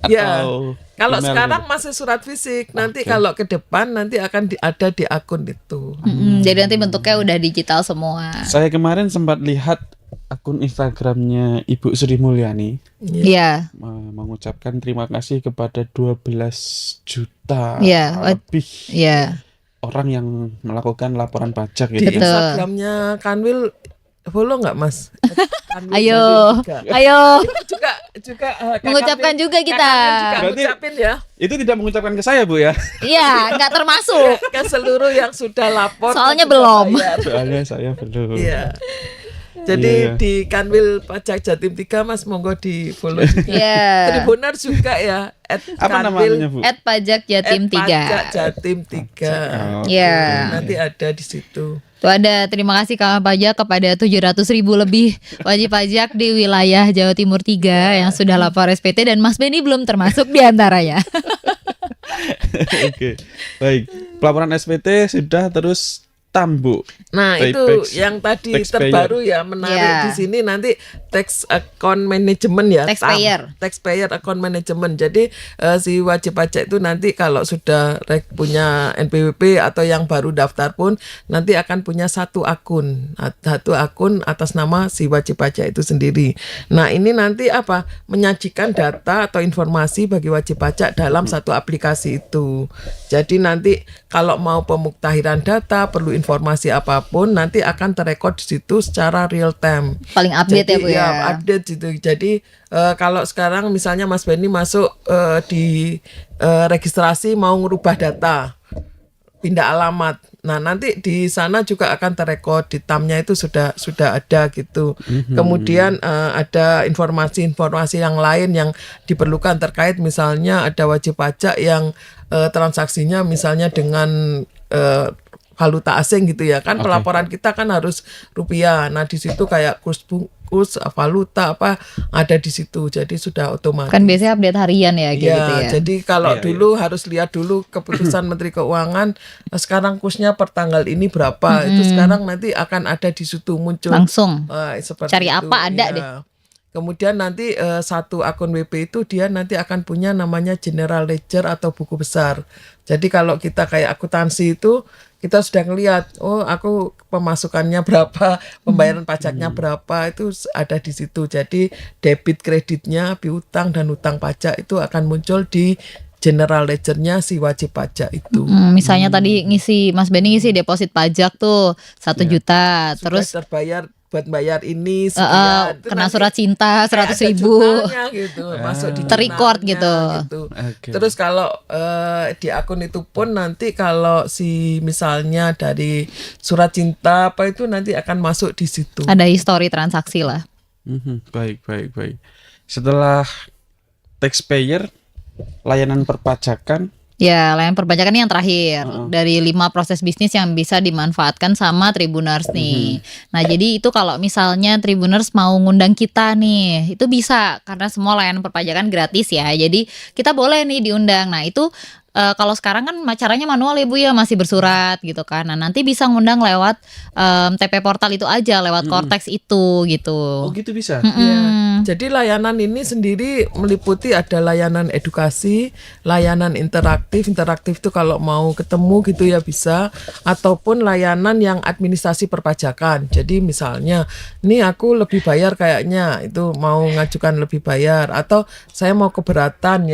Ya, atau kalau email sekarang gitu? masih surat fisik. Nanti kalau ke depan nanti akan ada di akun itu. Jadi nanti bentuknya udah digital semua. Saya kemarin sempat lihat akun Instagramnya Ibu Sri Mulyani Iya, mengucapkan terima kasih kepada 12 juta Iya, lebih iya. orang yang melakukan laporan pajak Di gitu. Betul. Instagramnya Kanwil follow nggak Mas? Kanwil Ayo, juga. ayo. Itu juga Kak Mengucapkan Kanwil- juga Kak kita. Kanwil juga Berarti- ngucapin ya Itu tidak mengucapkan ke saya, Bu ya. Iya, nggak termasuk. ke seluruh yang sudah lapor. Soalnya dan sudah belum. bayar. Soalnya saya belum. Iya. Jadi Iya. di Kanwil Pajak Jatim 3 Mas monggo di follow juga. Iya. Tribuners juga ya. Apa namanya, Bu? @pajak Jatim 3. Pajak Jatim 3. Oh, Iya. Nanti ada di situ. Tuh ada, terima kasih Kawan Pajak kepada 700.000 lebih wajib pajak di wilayah Jawa Timur 3 yang sudah lapor SPT, dan Mas Benny belum termasuk di antaranya. Oke, baik. Pelaporan SPT sudah, terus Tambu. Nah, itu Tax- yang tadi taxpayer. terbaru ya, menarik Ya. di sini nanti tax account management ya, Taxpayer. taxpayer account management. Jadi si wajib pajak itu nanti kalau sudah punya NPWP atau yang baru daftar pun nanti akan punya satu akun atas nama si wajib pajak itu sendiri. Nah, ini nanti apa? Menyajikan data atau informasi bagi wajib pajak dalam satu aplikasi itu. Jadi nanti kalau mau pemuktahiran data, perlu informasi apapun, nanti akan terekod di situ secara real time. Paling update ya Bu ya. Update gitu. Jadi kalau sekarang misalnya Mas Benny masuk di registrasi mau ngubah data, pindah alamat. Nah, nanti di sana juga akan terekod, di TAM-nya itu sudah ada gitu. Kemudian ada informasi-informasi yang lain yang diperlukan terkait, misalnya ada wajib pajak yang transaksinya misalnya dengan valuta asing gitu ya kan. Oke. Pelaporan kita kan harus rupiah. Nah, di situ kayak kurs valuta apa ada di situ. Jadi sudah otomatis. Kan biasanya update harian ya kayak Ya, gitu ya. jadi kalau Iya, dulu harus lihat dulu keputusan Menteri Keuangan, sekarang kursnya per tanggal ini berapa, itu sekarang nanti akan ada di situ muncul. Langsung. Seperti Cari itu, apa ada iya. deh. Kemudian nanti satu akun WP itu dia nanti akan punya namanya general ledger atau buku besar. Jadi kalau kita kayak akuntansi itu kita sudah ngelihat, oh aku pemasukannya berapa, pembayaran pajaknya berapa, itu ada di situ. Jadi debit kreditnya, piutang dan utang pajak itu akan muncul di general ledgernya si wajib pajak itu. Misalnya tadi Mas Benny ngisi deposit pajak tuh 1 juta, Sudah terus terbayar buat bayar ini sekian. Itu kena nanti surat cinta kayak 100.000. ada jurnalnya gitu, masuk di Terrecord jurnalnya gitu. Oke. Terus kalau di akun itu pun nanti kalau si misalnya dari surat cinta apa itu nanti akan masuk di situ. Ada histori transaksi lah. Baik. Setelah taxpayer, layanan perpajakan. Ya, layanan perpajakan ini yang terakhir dari 5 proses bisnis yang bisa dimanfaatkan sama Tribuners nih. Nah, jadi itu kalau misalnya Tribuners mau ngundang kita nih, itu bisa karena semua layanan perpajakan gratis ya. Jadi kita boleh nih diundang. Nah, itu kalau sekarang kan caranya manual ya Bu ya, masih bersurat gitu kan. Nah, nanti bisa ngundang lewat TP portal itu aja, lewat Cortex itu gitu. Oh gitu bisa. Ya, jadi layanan ini sendiri meliputi ada layanan edukasi, layanan interaktif. Interaktif itu kalau mau ketemu gitu ya bisa, ataupun layanan yang administrasi perpajakan. Jadi misalnya, ini aku lebih bayar kayaknya, itu mau ngajukan lebih bayar, atau saya mau keberatan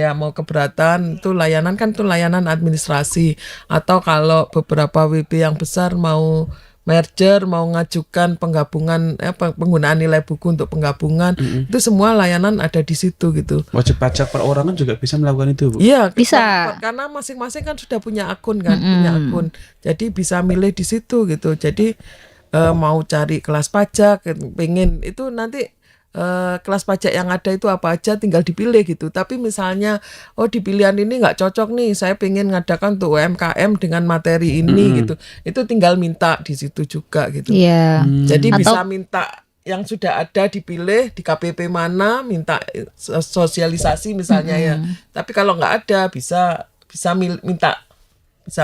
itu layanan kan itu layanan administrasi. Atau kalau beberapa WP yang besar mau merger, mau ngajukan penggabungan penggunaan nilai buku untuk penggabungan, itu semua layanan ada di situ gitu. Wajib pajak perorangan juga bisa melakukan itu, Bu. Iya, Bisa. karena masing-masing kan sudah punya akun kan, punya akun. Jadi bisa milih di situ gitu. Jadi mau cari kelas pajak, pengen itu nanti kelas pajak yang ada itu apa aja tinggal dipilih gitu. Tapi misalnya di pilihan ini nggak cocok nih, saya pengen ngadakan untuk UMKM dengan materi ini gitu, itu tinggal minta di situ juga gitu. Iya. Jadi Atau- bisa minta yang sudah ada dipilih di KPP mana, minta sosialisasi misalnya ya. Tapi kalau nggak ada bisa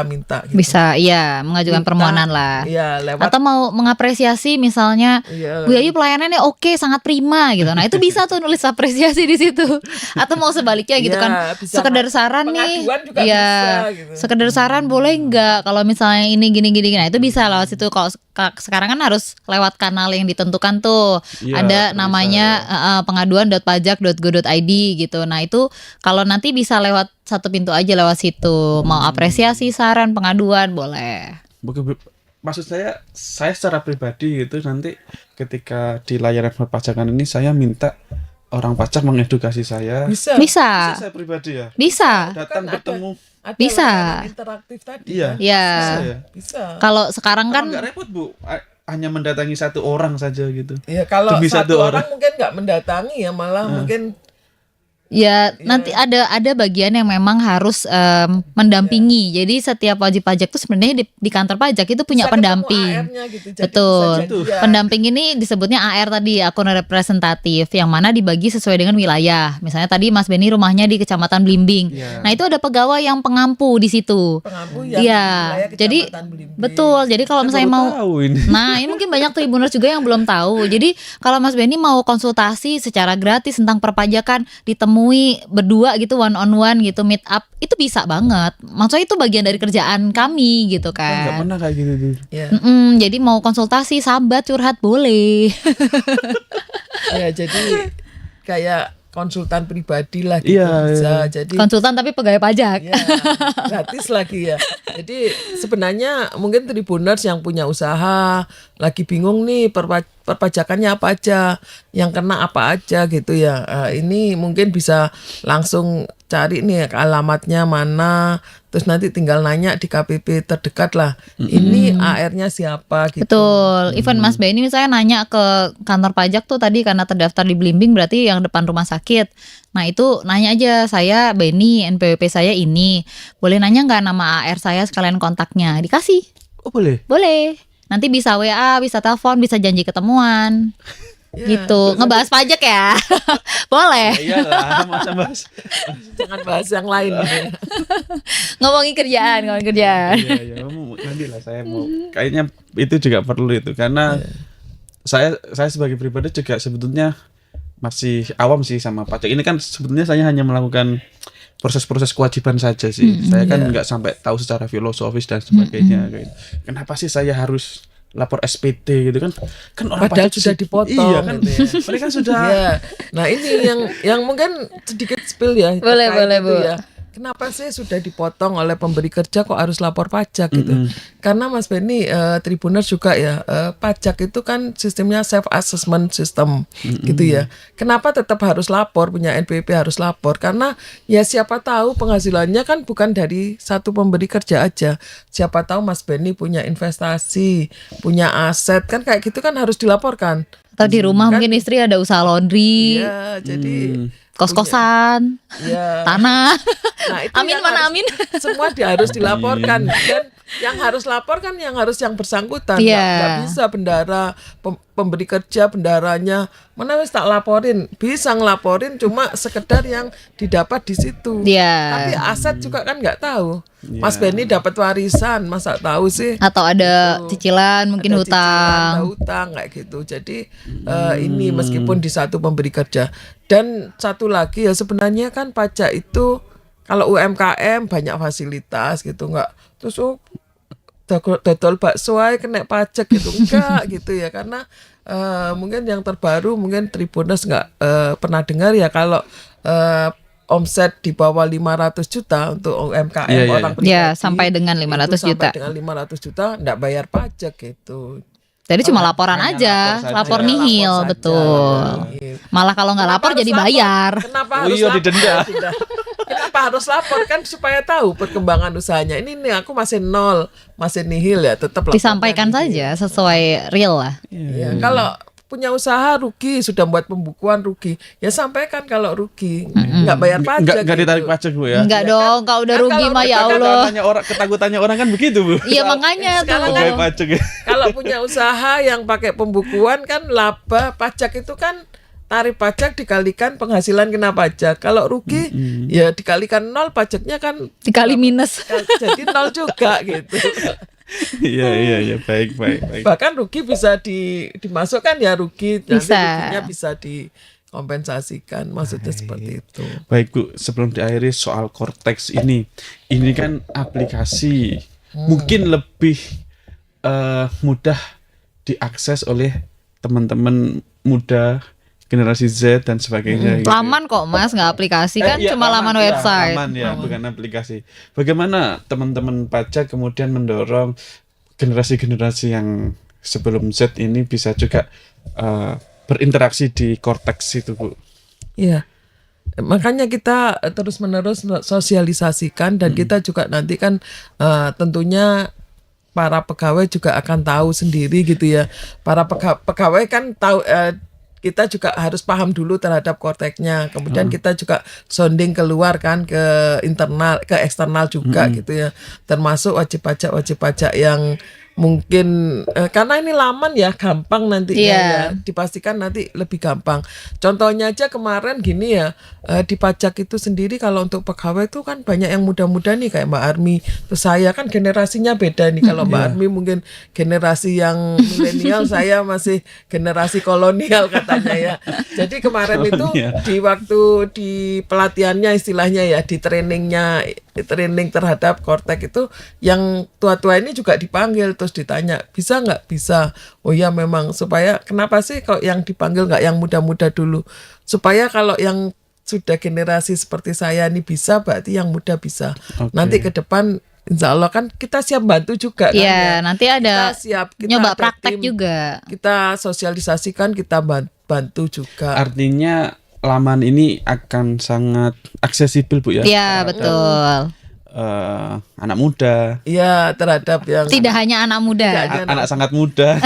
minta gitu. Bisa, iya, mengajukan Minta, permohonan lah. Iya, lewat. Atau mau mengapresiasi misalnya, Iya. Bu Ayu pelayanannya oke, sangat prima gitu. Nah, itu bisa tuh nulis apresiasi di situ. Atau mau sebaliknya gitu Iya, kan. bisa Sekedar saran nih. pengaduan juga Iya. bisa, gitu. Sekedar saran boleh nggak kalau misalnya ini gini. Nah, itu bisa lewat situ. Kalau sekarang kan harus lewat kanal yang ditentukan tuh. Iya, Ada bisa. namanya pengaduan.pajak.go.id gitu. Nah, itu kalau nanti bisa lewat satu pintu aja, lewat situ. Mau apresiasi, saran, pengaduan boleh. Maksud saya secara pribadi gitu, nanti ketika di layanan perpajakan ini saya minta orang pajak mengedukasi saya. Bisa. Bisa. Saya pribadi ya. Bisa. Datang Kan bertemu. Ada Bisa. layanan interaktif tadi. Iya. kan? Ya. Bisa ya. Bisa. Kalau sekarang Kan kan nggak repot, Bu. Hanya mendatangi satu orang saja gitu. Ya kalau Demi satu satu orang orang. mungkin nggak mendatangi ya, malah mungkin Ya, nanti ada bagian yang memang harus mendampingi. Jadi setiap wajib pajak tuh sebenarnya di kantor pajak itu punya Bisa ketemu pendamping. AR-nya gitu, jadi Betul. bisa janjian. Pendamping ini disebutnya AR tadi, akun representatif, yang mana dibagi sesuai dengan wilayah. Misalnya tadi Mas Beni rumahnya di Kecamatan Blimbing. Iya. Nah, itu ada pegawai yang pengampu di situ. Pengampu yang Iya. wilayah Jadi Kecamatan Belimbing. betul. Jadi kalau Saya misalnya baru mau tahu ini. Nah, ini mungkin banyak tribuners juga yang belum tahu. Jadi, kalau Mas Beni mau konsultasi secara gratis tentang perpajakan, ditemui berdua gitu, one on one gitu, meet up, itu bisa banget. Maksudnya itu bagian dari kerjaan kami gitu Saya nggak kan. pernah kayak gitu tuh. Ya. Jadi mau konsultasi, sambat, curhat boleh. Ya, jadi kayak konsultan pribadi lah gitu Iya, bisa. iya. Jadi Konsultan tapi pegawai pajak. ya, gratis lagi ya. Jadi sebenarnya mungkin tribuners yang punya usaha lagi bingung nih perpajakannya apa aja, yang kena apa aja gitu ya. Ini mungkin bisa langsung cari nih alamatnya mana, terus nanti tinggal nanya di KPP terdekat lah. Ini AR-nya siapa gitu. Betul. Even Mas Beni misalnya nanya ke kantor pajak tuh tadi karena terdaftar di Blimbing berarti yang depan rumah sakit. Nah itu nanya aja, saya Beni, NPWP saya ini. Boleh nanya nggak nama AR saya sekalian kontaknya? Dikasih. Oh boleh. Boleh. Nanti bisa WA, bisa telepon, bisa janji ketemuan. Gitu. Ngebahas pajak ya. Boleh. Ya iyalah, masa bahas. Jangan bahas yang lain. Ngomongin kerjaan. Iya, nanti lah saya mau. Kayaknya itu juga perlu itu karena saya sebagai pribadi juga sebetulnya masih awam sih sama pajak. Ini kan sebetulnya saya hanya melakukan proses-proses kewajiban saja sih. Saya kan nggak sampai tahu secara filosofis dan sebagainya. Kayak gitu. Kenapa sih saya harus lapor SPT gitu kan orang Padahal pajak sudah dipotong iya kan gitu ya. mereka sudah Ya. Nah ini yang mungkin sedikit spill ya. Boleh, terkait boleh, itu Bu. ya. Kenapa sih sudah dipotong oleh pemberi kerja kok harus lapor pajak gitu? Karena Mas Beni Tribuners juga ya pajak itu kan sistemnya self assessment system gitu ya. Kenapa tetap harus lapor, punya NPWP harus lapor? Karena ya siapa tahu penghasilannya kan bukan dari satu pemberi kerja aja. Siapa tahu Mas Beni punya investasi, punya aset kan kayak gitu kan harus dilaporkan. Atau di rumah mungkin istri ada usaha laundry, Iya, jadi kos-kosan, ya. tanah. Nah, itu Amin yang mana harus- amin. semua harus dilaporkan dan yang harus lapor kan yang bersangkutan. Iya. Nggak bisa bendara pemberi kerja bendaranya mana wis tak laporin, bisa ngelaporin cuma sekedar yang didapat di situ. Iya. Tapi aset juga kan nggak tahu. Mas Beni dapat warisan, masa tahu sih? Atau ada cicilan, mungkin Ada cicilan, hutang. ada hutang kayak gitu. Jadi ini meskipun di satu pemberi kerja dan satu lagi ya sebenarnya kan pajak itu kalau UMKM banyak fasilitas gitu nggak terus dodol bakso aja kena pajak gitu enggak gitu ya karena mungkin yang terbaru mungkin Tribuners nggak pernah dengar ya kalau omset di bawah 500 juta untuk UMKM Iya, iya, orang iya. pribadi Ya, sampai dengan 500 itu juta. sampai dengan 500 juta enggak bayar pajak gitu. Jadi cuma laporan hanya aja, lapor saja. lapor Hanya nihil, lapor saja, betul. lapor nihil. Malah kalau nggak lapor Kenapa jadi harus bayar. Kenapa Oh harus iya, lapor? didenda. Kenapa harus lapor kan supaya tahu perkembangan usahanya. Ini nih aku masih nol, masih nihil ya, tetap lapornya Disampaikan nihil. saja sesuai real lah. Ya, kalau punya usaha rugi sudah buat pembukuan rugi, ya sampaikan kalau rugi, nggak bayar pajak. nggak ditarik gitu. pajak Bu ya. Enggak dong, kalau udah Kan rugi kalau mah ya udah Allah. Ketakutannya orang kan begitu Bu. Iya makanya sekarang tuh. Pegawai pajak ya. Kalau punya usaha yang pakai pembukuan kan laba pajak itu kan tarif pajak dikalikan penghasilan kena pajak. Kalau rugi ya dikalikan 0 pajaknya kan Dikali minus. jadi 0 juga gitu. Iya baik. Bahkan rugi bisa dimasukkan ya rugi nanti Bisa. ruginya bisa dikompensasikan maksudnya seperti itu. Baik Bu, sebelum diakhiri soal Cortex ini kan aplikasi mungkin lebih mudah diakses oleh teman-teman muda generasi Z dan sebagainya. gitu. Laman kok Mas, nggak aplikasi kan Iya, cuma laman ya, website. laman ya, bukan aplikasi. Bagaimana teman-teman pajak kemudian mendorong generasi-generasi yang sebelum Z ini bisa juga berinteraksi di Cortex itu Bu? Iya. Makanya kita terus-menerus sosialisasikan dan kita juga nanti kan tentunya para pegawai juga akan tahu sendiri gitu ya. Para pegawai kan tahu kita juga harus paham dulu terhadap korteknya. Kemudian kita juga sounding keluar kan ke internal, ke eksternal juga gitu ya. Termasuk wajib pajak yang mungkin karena ini laman ya, gampang nantinya ya, dipastikan nanti lebih gampang. Contohnya aja kemarin gini ya, di pajak itu sendiri kalau untuk pegawai itu kan banyak yang muda-muda nih kayak Mbak Armi. Terus saya kan generasinya beda nih, kalau Mbak Armi mungkin generasi yang milenial, saya masih generasi kolonial katanya ya. Jadi kemarin itu di waktu di pelatihannya istilahnya ya, di training terhadap kortek itu yang tua-tua ini juga dipanggil, terus ditanya bisa nggak, bisa. Oh ya memang, supaya kenapa sih kalau yang dipanggil nggak yang muda-muda dulu, supaya kalau yang sudah generasi seperti saya ini bisa, berarti yang muda bisa. Nanti ke depan insya Allah kan kita siap bantu juga kan ya. Nanti ada kita nyoba ada praktek tim, juga. kita sosialisasikan, kita bantu juga. Artinya laman ini akan sangat aksesibel Bu ya. Iya, betul. Anak muda. Iya, terhadap yang Tidak hanya anak muda. Anak sangat muda.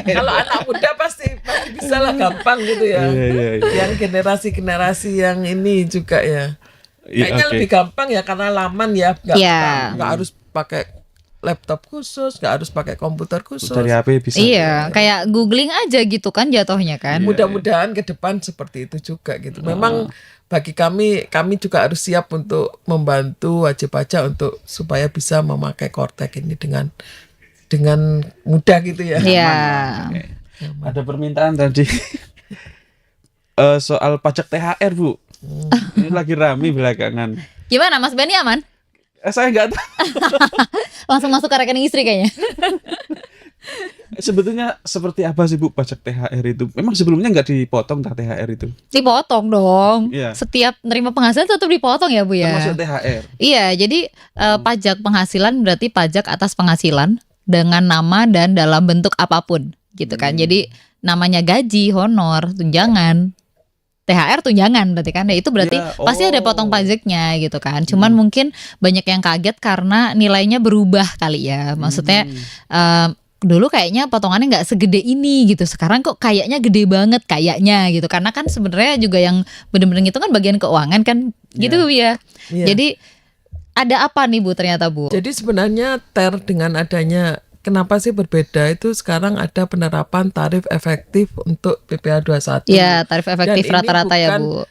kalau anak muda pasti bisa lah, gampang gitu ya. Yang generasi yang ini juga ya. Kayaknya lebih gampang ya karena laman ya, nggak harus pakai laptop khusus, nggak harus pakai komputer khusus. Dari HP bisa. Iya, kayak googling aja gitu kan jatuhnya kan. Mudah-mudahan ke depan seperti itu juga gitu. Memang bagi kami juga harus siap untuk membantu wajib pajak untuk supaya bisa memakai kortek ini dengan mudah gitu ya. Iya. Ada permintaan tadi soal pajak THR Bu. Ini lagi rame belakangan. Gimana Mas Benny, aman? Saya nggak tahu. Langsung masuk ke rekening istri kayaknya. Sebetulnya seperti apa sih Bu pajak THR itu? Memang sebelumnya nggak dipotong THR itu? Dipotong dong. Iya. Setiap nerima penghasilan tetap dipotong ya Bu ya. Termasuk THR. Iya, jadi pajak penghasilan berarti pajak atas penghasilan dengan nama dan dalam bentuk apapun gitu kan. Jadi namanya gaji, honor, tunjangan, THR tunjangan berarti kan, ya itu berarti pasti ada potong pajaknya gitu kan. Cuman mungkin banyak yang kaget karena nilainya berubah kali ya. Maksudnya dulu kayaknya potongannya nggak segede ini gitu, sekarang kok kayaknya gede banget kayaknya gitu. Karena kan sebenarnya juga yang bener-bener itu kan bagian keuangan kan gitu ya. Jadi ada apa nih Bu ternyata Bu? Jadi sebenarnya dengan adanya kenapa sih berbeda itu, sekarang ada penerapan tarif efektif untuk PPh 21. Ya, tarif efektif rata-rata ya Bu.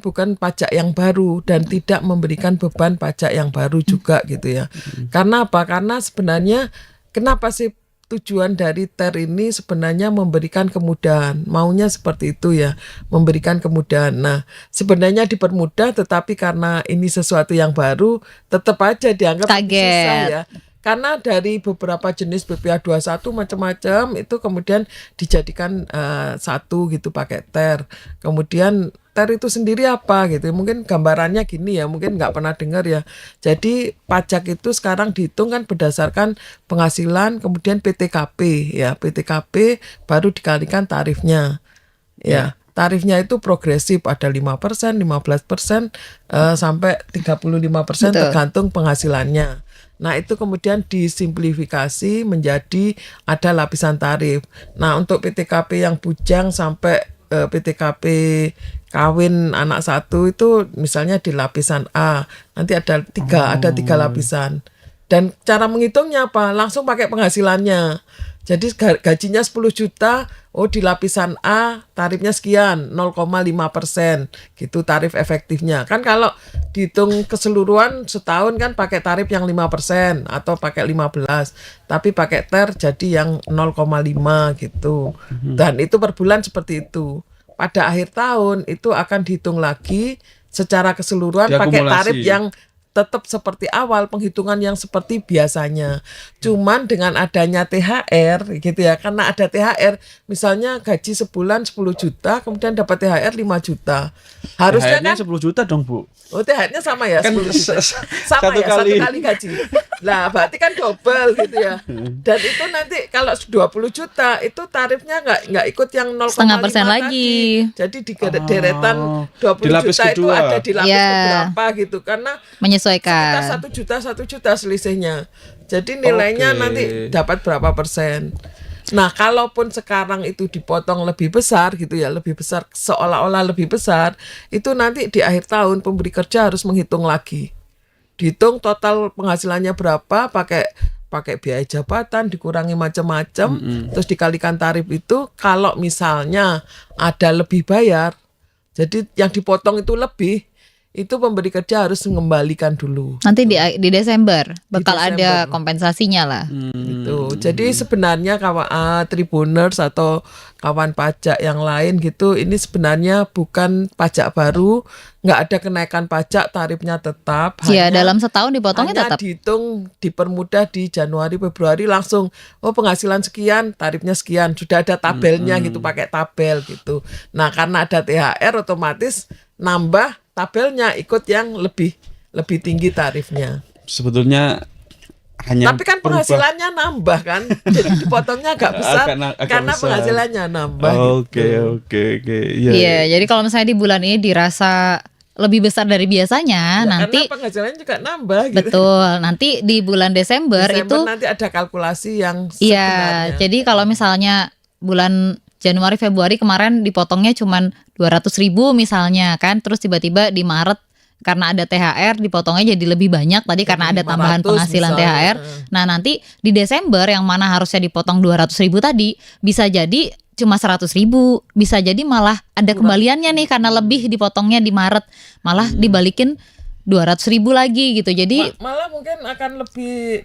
Bukan pajak yang baru dan tidak memberikan beban pajak yang baru juga gitu ya. Karena apa? Karena sebenarnya kenapa sih tujuan dari TER ini sebenarnya memberikan kemudahan, maunya seperti itu ya, memberikan kemudahan. Nah, sebenarnya dipermudah, tetapi karena ini sesuatu yang baru, tetap aja dianggap susah ya. Karena dari beberapa jenis BPh 21 macam-macam itu kemudian dijadikan satu gitu pakai TER. Kemudian TER itu sendiri apa gitu, mungkin gambarannya gini ya, mungkin nggak pernah dengar ya. Jadi pajak itu sekarang dihitung kan berdasarkan penghasilan, kemudian PTKP ya, PTKP baru dikalikan tarifnya ya. Tarifnya itu progresif, ada 5%, 15%, sampai 35% tergantung penghasilannya. Nah itu kemudian disimplifikasi menjadi ada lapisan tarif. Nah untuk PTKP yang bujang sampai PTKP kawin anak satu itu misalnya di lapisan A, nanti ada tiga lapisan. Dan cara menghitungnya apa? Langsung pakai penghasilannya. Jadi gajinya 10 juta, di lapisan A tarifnya sekian, 0,5% gitu tarif efektifnya. Kan kalau dihitung keseluruhan setahun kan pakai tarif yang 5% atau pakai 15, tapi pakai TER jadi yang 0,5 gitu. Dan itu per bulan seperti itu. Pada akhir tahun itu akan dihitung lagi secara keseluruhan pakai tarif yang tetap seperti awal, penghitungan yang seperti biasanya. Cuman dengan adanya THR gitu ya, karena ada THR, misalnya gaji sebulan 10 juta, kemudian dapat THR 5 juta. Harusnya THR-nya kan 10 juta dong Bu. Oh THR-nya sama ya, Kan 10 juta. Sama satu ya, kali. 1 kali gaji. Lah berarti kan double gitu ya. Dan itu nanti kalau 20 juta itu tarifnya nggak ikut yang 0,5 0,5% tadi. lagi. Jadi di deretan 20 di lapis juta itu kedua. ada di lapis berapa gitu, karena menyesuaikan. sekitar 1 juta selisihnya. Jadi nilainya nanti dapat berapa persen. Nah, kalaupun sekarang itu dipotong lebih besar gitu ya, lebih besar seolah-olah lebih besar, itu nanti di akhir tahun pemberi kerja harus menghitung lagi. Dihitung total penghasilannya berapa, pakai biaya jabatan dikurangi macam-macam, terus dikalikan tarif itu. Kalau misalnya ada lebih bayar, jadi yang dipotong itu lebih, itu pemberi kerja harus mengembalikan dulu. Nanti di Desember bakal Desember. ada kompensasinya lah. Gitu. Jadi sebenarnya kawan tribuners atau kawan pajak yang lain gitu, ini sebenarnya bukan pajak baru, nggak ada kenaikan pajak, tarifnya tetap. Iya, dalam setahun dipotongnya hanya tetap. dihitung dipermudah di Januari Februari langsung penghasilan sekian, tarifnya sekian, sudah ada tabelnya gitu, pakai tabel gitu. Nah, karena ada THR otomatis nambah tabelnya ikut yang lebih tinggi tarifnya. Sebetulnya hanya Tapi kan penghasilannya nambah kan, jadi dipotongnya agak besar Agak karena besar. penghasilannya nambah. Oke. Iya. Iya, jadi kalau misalnya di bulan ini dirasa lebih besar dari biasanya, Ya, nanti karena penghasilannya juga nambah gitu. betul. Nanti di bulan Desember itu nanti ada kalkulasi yang iya, sebenarnya. jadi kalau misalnya bulan Januari Februari kemarin dipotongnya cuman 200.000 misalnya kan, terus tiba-tiba di Maret karena ada THR dipotongnya jadi lebih banyak tadi karena ada tambahan 500 penghasilan misalnya. THR. Nah, nanti di Desember yang mana harusnya dipotong 200.000 tadi bisa jadi cuma 100.000, bisa jadi malah ada kembaliannya nih karena lebih dipotongnya di Maret, malah dibalikin 200.000 lagi gitu. Jadi Malah mungkin akan lebih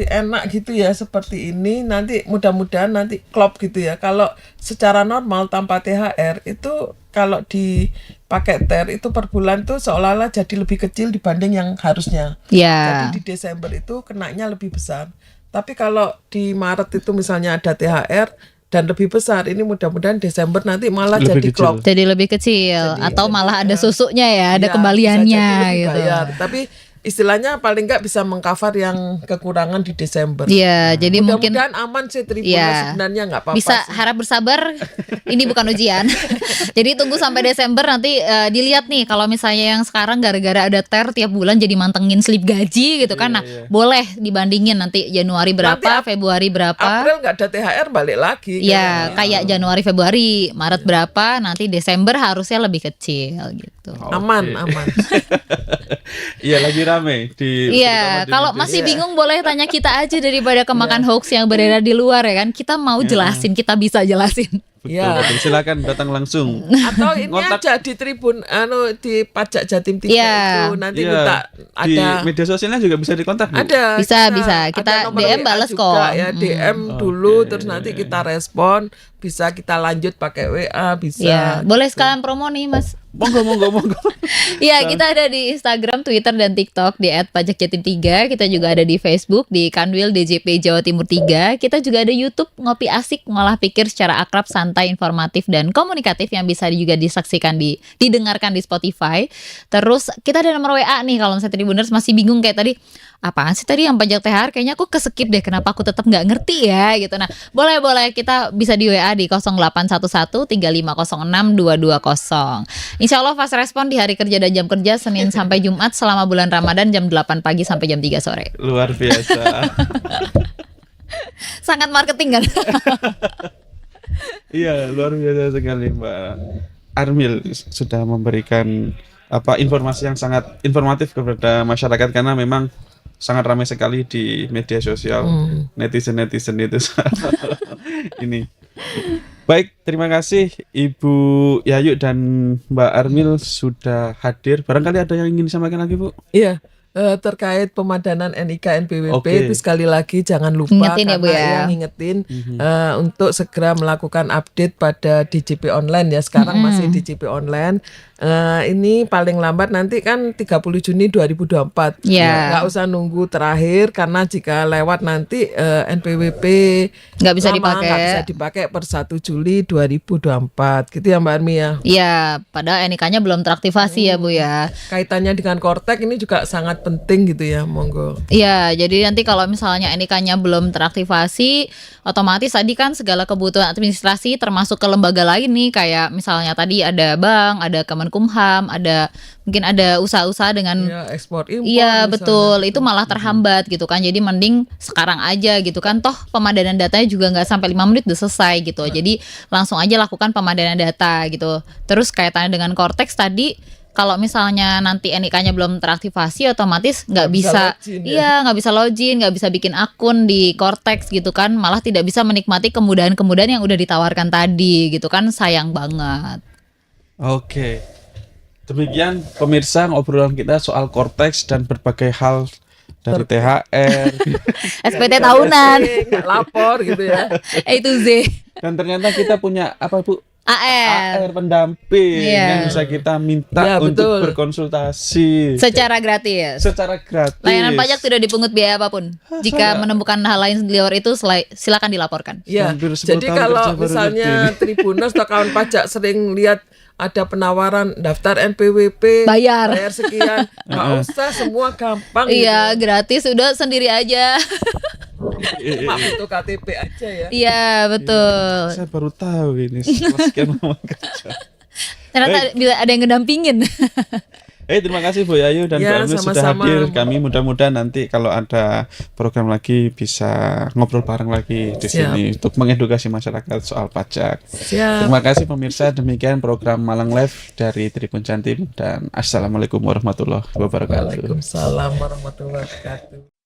enak gitu ya seperti ini. Nanti mudah-mudahan nanti klop gitu ya. Kalau secara normal tanpa THR itu kalau dipakai THR itu per bulan tuh seolah-olah jadi lebih kecil dibanding yang harusnya. ya Jadi di Desember itu kenanya lebih besar. Tapi kalau di Maret itu misalnya ada THR dan lebih besar, ini mudah-mudahan Desember nanti malah Lebih jadi kecil. klop. jadi lebih kecil atau malah ada susuknya ya, ada Iya, kembaliannya bisa jadi lebih gitu. bayar. Tapi istilahnya paling nggak bisa mengcover yang kekurangan di Desember. Iya, jadi mungkin Mudah-mudahan aman sih Tribuners, Iya. sebenarnya nggak apa-apa bisa sih. harap bersabar. Ini bukan ujian. Jadi tunggu sampai Desember nanti dilihat nih kalau misalnya yang sekarang gara-gara ada THR tiap bulan jadi mantengin slip gaji gitu kan. Nah, boleh dibandingin nanti Januari berapa, Nanti Februari berapa. April nggak ada THR balik lagi. Ya, kayak Januari, Februari, Maret berapa, nanti Desember harusnya lebih kecil gitu. Aman. Iya, lagi rame di Iya, terutama di kalau media. masih bingung boleh tanya kita aja daripada kemakan hoax yang beredar di luar ya kan. Kita mau jelasin, kita bisa jelasin. Iya. Betul. Silakan datang langsung. Atau ini Ngontak. aja di Tribun di Pajak Jatim 3 Iya. itu nanti Iya, minta di ada media sosialnya juga bisa dikontak, Bu. ada Bisa. Kita ada nomor DM WA bales juga, kok. ya DM dulu terus nanti kita respon, bisa kita lanjut pakai WA bisa. Iya, boleh sekalian promo nih, Mas. Monggo. Iya, kita ada di Instagram, Twitter, dan TikTok di @pajakjatim3. Kita juga ada di Facebook di Kanwil DJP Jawa Timur 3. Kita juga ada YouTube Ngopi Asik, ngolah pikir secara akrab, santai, informatif, dan komunikatif yang bisa juga disaksikan didengarkan di Spotify. Terus kita ada nomor WA nih kalau misalnya Tribuners masih bingung kayak tadi. Apaan sih tadi yang pajak THR? Kayaknya aku keskip deh. Kenapa aku tetap nggak ngerti ya gitu. Nah, boleh kita bisa di WA di 0811 3506 220. Insya Allah fast respon di hari kerja dan jam kerja Senin sampai Jumat selama bulan Ramadan jam 8 pagi sampai jam 3 sore. Luar biasa. Sangat marketing kan? Iya, luar biasa sekali, Mbak Armil sudah memberikan informasi yang sangat informatif kepada masyarakat karena memang sangat ramai sekali di media sosial netizen itu. Ini. Baik, terima kasih Ibu Yayu dan Mbak Armil sudah hadir. Barangkali ada yang ingin disampaikan lagi, Bu? Iya, terkait pemadanan NIK NPWP Oke. itu sekali lagi jangan lupa Ingetin ya, Bu, ya. yang ngingetin untuk segera melakukan update pada DJP online ya. Sekarang masih DJP online. Ini paling lambat nanti kan 30 Juni 2024. Ya. Nggak usah nunggu terakhir karena jika lewat nanti NPWP Nggak bisa lama, dipakai. nggak bisa dipakai per 1 Juli 2024. Gitu ya Mbak Armi ya. Iya, padahal NIK-nya belum teraktivasi ya Bu ya. Kaitannya dengan Kortek ini juga sangat penting gitu ya, monggo. Iya, jadi nanti kalau misalnya NIK-nya belum teraktivasi, otomatis tadi kan segala kebutuhan administrasi termasuk ke lembaga lain nih, kayak misalnya tadi ada bank, ada Kementerian Kemenkumham, mungkin ada usaha-usaha dengan Ya, ekspor impor. iya misalnya. betul, itu malah terhambat gitu kan. Jadi mending sekarang aja gitu kan. Toh pemadanan datanya juga nggak sampai 5 menit udah selesai gitu. Jadi langsung aja lakukan pemadanan data gitu. Terus kaitannya dengan Cortex tadi, kalau misalnya nanti NIK-nya belum teraktivasi, otomatis nggak Nggak bisa bisa, login ya. iya nggak bisa login, nggak bisa bikin akun di Cortex gitu kan. Malah tidak bisa menikmati kemudahan-kemudahan yang udah ditawarkan tadi gitu kan. Sayang banget. Oke. Demikian pemirsa obrolan kita soal Cortex dan berbagai hal dari THR SPT tahunan, Nggak lapor gitu ya. A to Z, dan ternyata kita punya apa Bu? AR. AR pendamping Iya. yang bisa kita minta Ya, untuk betul. berkonsultasi Secara gratis. secara gratis. Layanan pajak tidak dipungut biaya apapun. Jika menemukan hal lain di luar itu, silakan dilaporkan. Ya, Hampir 10 jadi tahun kalau kerja baru misalnya ngerti. Tribuners atau kawan pajak sering lihat ada penawaran daftar NPWP, Bayar. sekian, nggak usah, semua gampang. Iya, gitu. gratis, udah sendiri aja. Cuma butuh KTP aja ya. Iya, betul. Saya baru tahu ini setelah sekian lama kerja. Ternyata bisa ada yang ngedampingin. Terima kasih Bu Yayu dan Ya, Bu Amil sudah sama-sama. hadir. Kami mudah-mudahan nanti kalau ada program lagi bisa ngobrol bareng lagi di Siap. sini untuk mengedukasi masyarakat soal pajak. Siap. Terima kasih pemirsa, demikian program Malang Live dari Tribun Jantim dan Assalamualaikum warahmatullahi wabarakatuh. Waalaikumsalam warahmatullahi wabarakatuh.